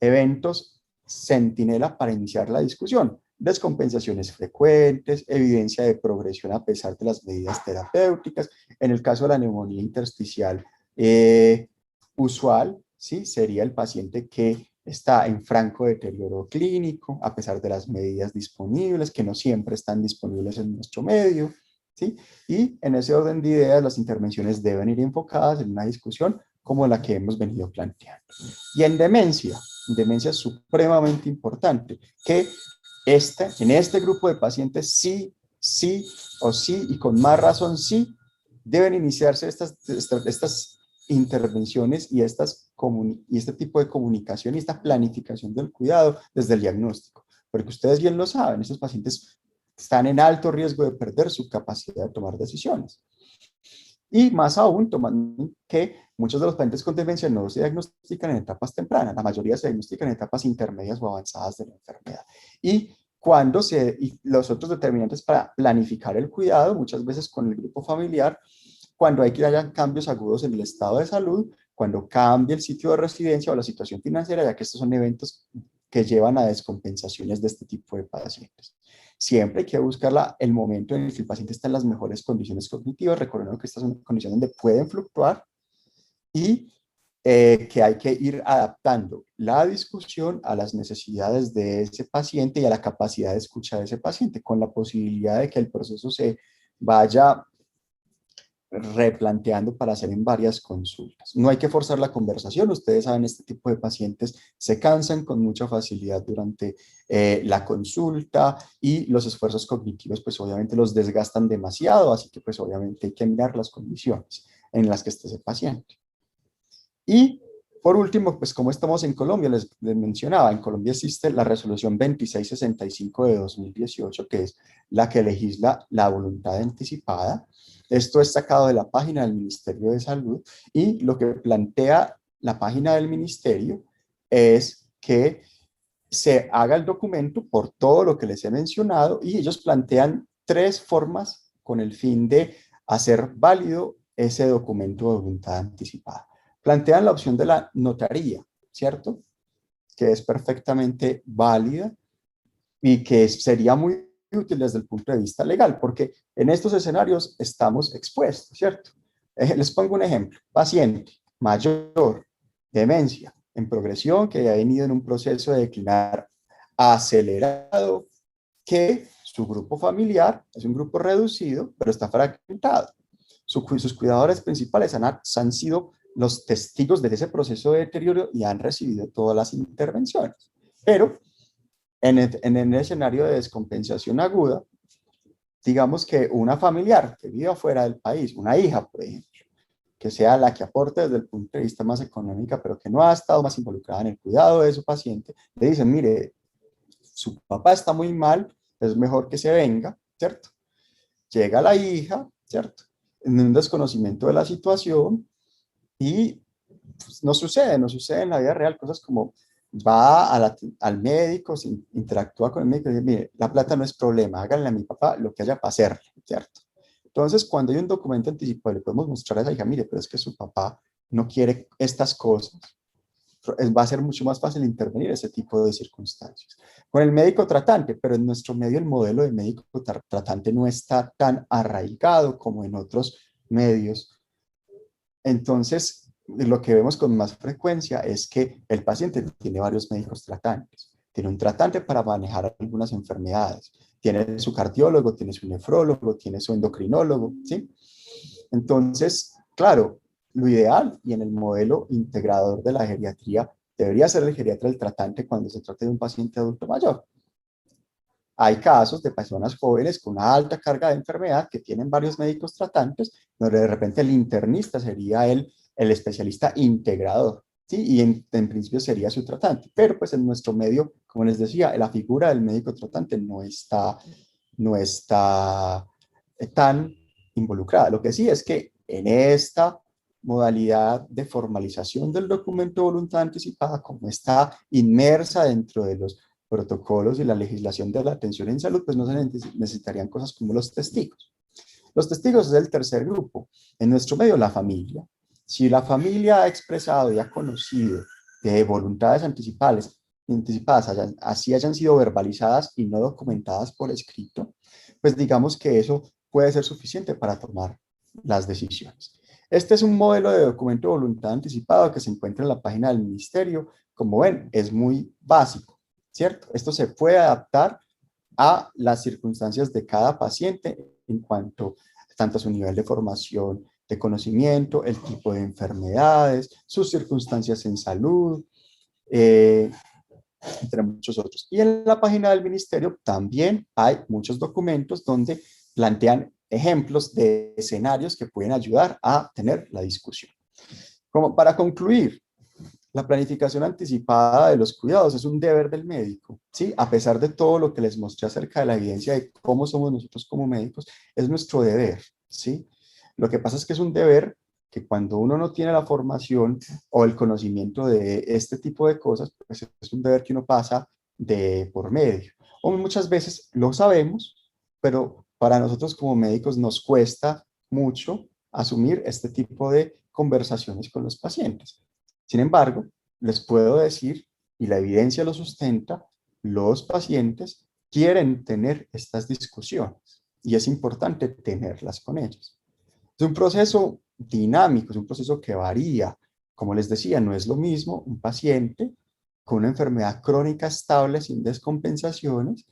eventos centinela para iniciar la discusión? Descompensaciones frecuentes, evidencia de progresión a pesar de las medidas terapéuticas. En el caso de la neumonía intersticial usual, ¿sí? Sería el paciente que está en franco deterioro clínico, a pesar de las medidas disponibles, que no siempre están disponibles en nuestro medio, ¿sí? Y en ese orden de ideas, las intervenciones deben ir enfocadas en una discusión como la que hemos venido planteando. Y en demencia es supremamente importante que en este grupo de pacientes sí, sí o sí, y con más razón sí, deben iniciarse estas intervenciones y este tipo de comunicación y esta planificación del cuidado desde el diagnóstico. Porque ustedes bien lo saben, estos pacientes están en alto riesgo de perder su capacidad de tomar decisiones. Y más aún, tomando que muchos de los pacientes con demencia no se diagnostican en etapas tempranas, la mayoría se diagnostican en etapas intermedias o avanzadas de la enfermedad. Y los otros determinantes para planificar el cuidado, muchas veces con el grupo familiar, cuando hay que hayan cambios agudos en el estado de salud, cuando cambie el sitio de residencia o la situación financiera, ya que estos son eventos que llevan a descompensaciones de este tipo de pacientes. Siempre hay que buscar el momento en el que el paciente está en las mejores condiciones cognitivas, recordando que estas son condiciones donde pueden fluctuar y que hay que ir adaptando la discusión a las necesidades de ese paciente y a la capacidad de escucha de ese paciente, con la posibilidad de que el proceso se vaya replanteando para hacer en varias consultas. No hay que forzar la conversación, ustedes saben, este tipo de pacientes se cansan con mucha facilidad durante la consulta y los esfuerzos cognitivos pues obviamente los desgastan demasiado, así que pues obviamente hay que mirar las condiciones en las que esté ese paciente. Y por último, pues como estamos en Colombia, les mencionaba, en Colombia existe la resolución 2665 de 2018, que es la que legisla la voluntad anticipada. Esto es sacado de la página del Ministerio de Salud y lo que plantea la página del Ministerio es que se haga el documento por todo lo que les he mencionado y ellos plantean 3 formas con el fin de hacer válido ese documento de voluntad anticipada. Plantean la opción de la notaría, ¿cierto? Que es perfectamente válida y que sería muy útil desde el punto de vista legal, porque en estos escenarios estamos expuestos, ¿cierto? Les pongo un ejemplo. Paciente mayor, demencia, en progresión, que ha venido en un proceso de declinar acelerado, que su grupo familiar es un grupo reducido, pero está fragmentado. Sus cuidadores principales han sido los testigos de ese proceso de deterioro y han recibido todas las intervenciones. Pero en el escenario de descompensación aguda, digamos que una familiar que vive fuera del país, una hija, por ejemplo, que sea la que aporte desde el punto de vista más económico, pero que no ha estado más involucrada en el cuidado de su paciente, le dicen, mire, su papá está muy mal, es mejor que se venga, ¿cierto? Llega la hija, ¿cierto? En un desconocimiento de la situación y pues, no sucede en la vida real cosas como va al médico, interactúa con el médico y dice, mire, la plata no es problema, háganle a mi papá lo que haya para hacerle, ¿cierto? Entonces, cuando hay un documento anticipado, le podemos mostrar a esa hija, mire, pero es que su papá no quiere estas cosas, va a ser mucho más fácil intervenir ese tipo de circunstancias. Con el médico tratante, pero en nuestro medio el modelo de médico tratante no está tan arraigado como en otros medios. Entonces, lo que vemos con más frecuencia es que el paciente tiene varios médicos tratantes. Tiene un tratante para manejar algunas enfermedades. Tiene su cardiólogo, tiene su nefrólogo, tiene su endocrinólogo, ¿sí? Entonces, claro, lo ideal y en el modelo integrador de la geriatría debería ser el geriatra el tratante cuando se trate de un paciente adulto mayor. Hay casos de personas jóvenes con una alta carga de enfermedad que tienen varios médicos tratantes, donde de repente el internista sería el especialista integrador, ¿sí? Y en principio sería su tratante. Pero pues en nuestro medio, como les decía, la figura del médico tratante no está tan involucrada. Lo que sí es que en esta modalidad de formalización del documento de voluntad anticipada, como está inmersa dentro de los protocolos y la legislación de la atención en salud, pues no se necesitarían cosas como los testigos. Los testigos es el tercer grupo. En nuestro medio, la familia. Si la familia ha expresado y ha conocido de voluntades anticipadas así hayan sido verbalizadas y no documentadas por escrito, pues digamos que eso puede ser suficiente para tomar las decisiones. Este es un modelo de documento de voluntad anticipado que se encuentra en la página del ministerio. Como ven, es muy básico, ¿cierto? Esto se puede adaptar a las circunstancias de cada paciente en cuanto tanto a su nivel de formación, de conocimiento, el tipo de enfermedades, sus circunstancias en salud, eh, entre muchos otros. Y en la página del ministerio también hay muchos documentos donde plantean ejemplos de escenarios que pueden ayudar a tener la discusión. Como para concluir, la planificación anticipada de los cuidados es un deber del médico, ¿sí? A pesar de todo lo que les mostré acerca de la evidencia de cómo somos nosotros como médicos, es nuestro deber, ¿sí? Lo que pasa es que es un deber que cuando uno no tiene la formación o el conocimiento de este tipo de cosas, pues es un deber que uno pasa de por medio. O muchas veces lo sabemos, pero para nosotros como médicos nos cuesta mucho asumir este tipo de conversaciones con los pacientes. Sin embargo, les puedo decir, y la evidencia lo sustenta, los pacientes quieren tener estas discusiones y es importante tenerlas con ellos. Es un proceso dinámico, es un proceso que varía. Como les decía, no es lo mismo un paciente con una enfermedad crónica estable sin descompensaciones,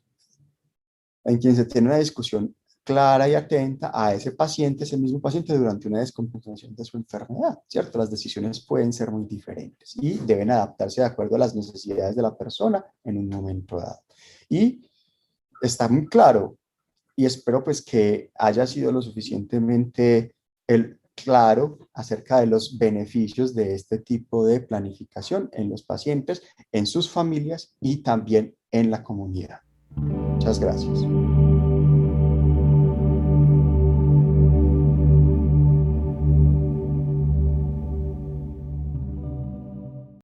en quien se tiene una discusión clara y atenta a ese paciente, ese mismo paciente, durante una descompensación de su enfermedad, ¿cierto? Las decisiones pueden ser muy diferentes y deben adaptarse de acuerdo a las necesidades de la persona en un momento dado. Y está muy claro, y espero pues que haya sido lo suficientemente claro acerca de los beneficios de este tipo de planificación en los pacientes, en sus familias y también en la comunidad. Muchas gracias.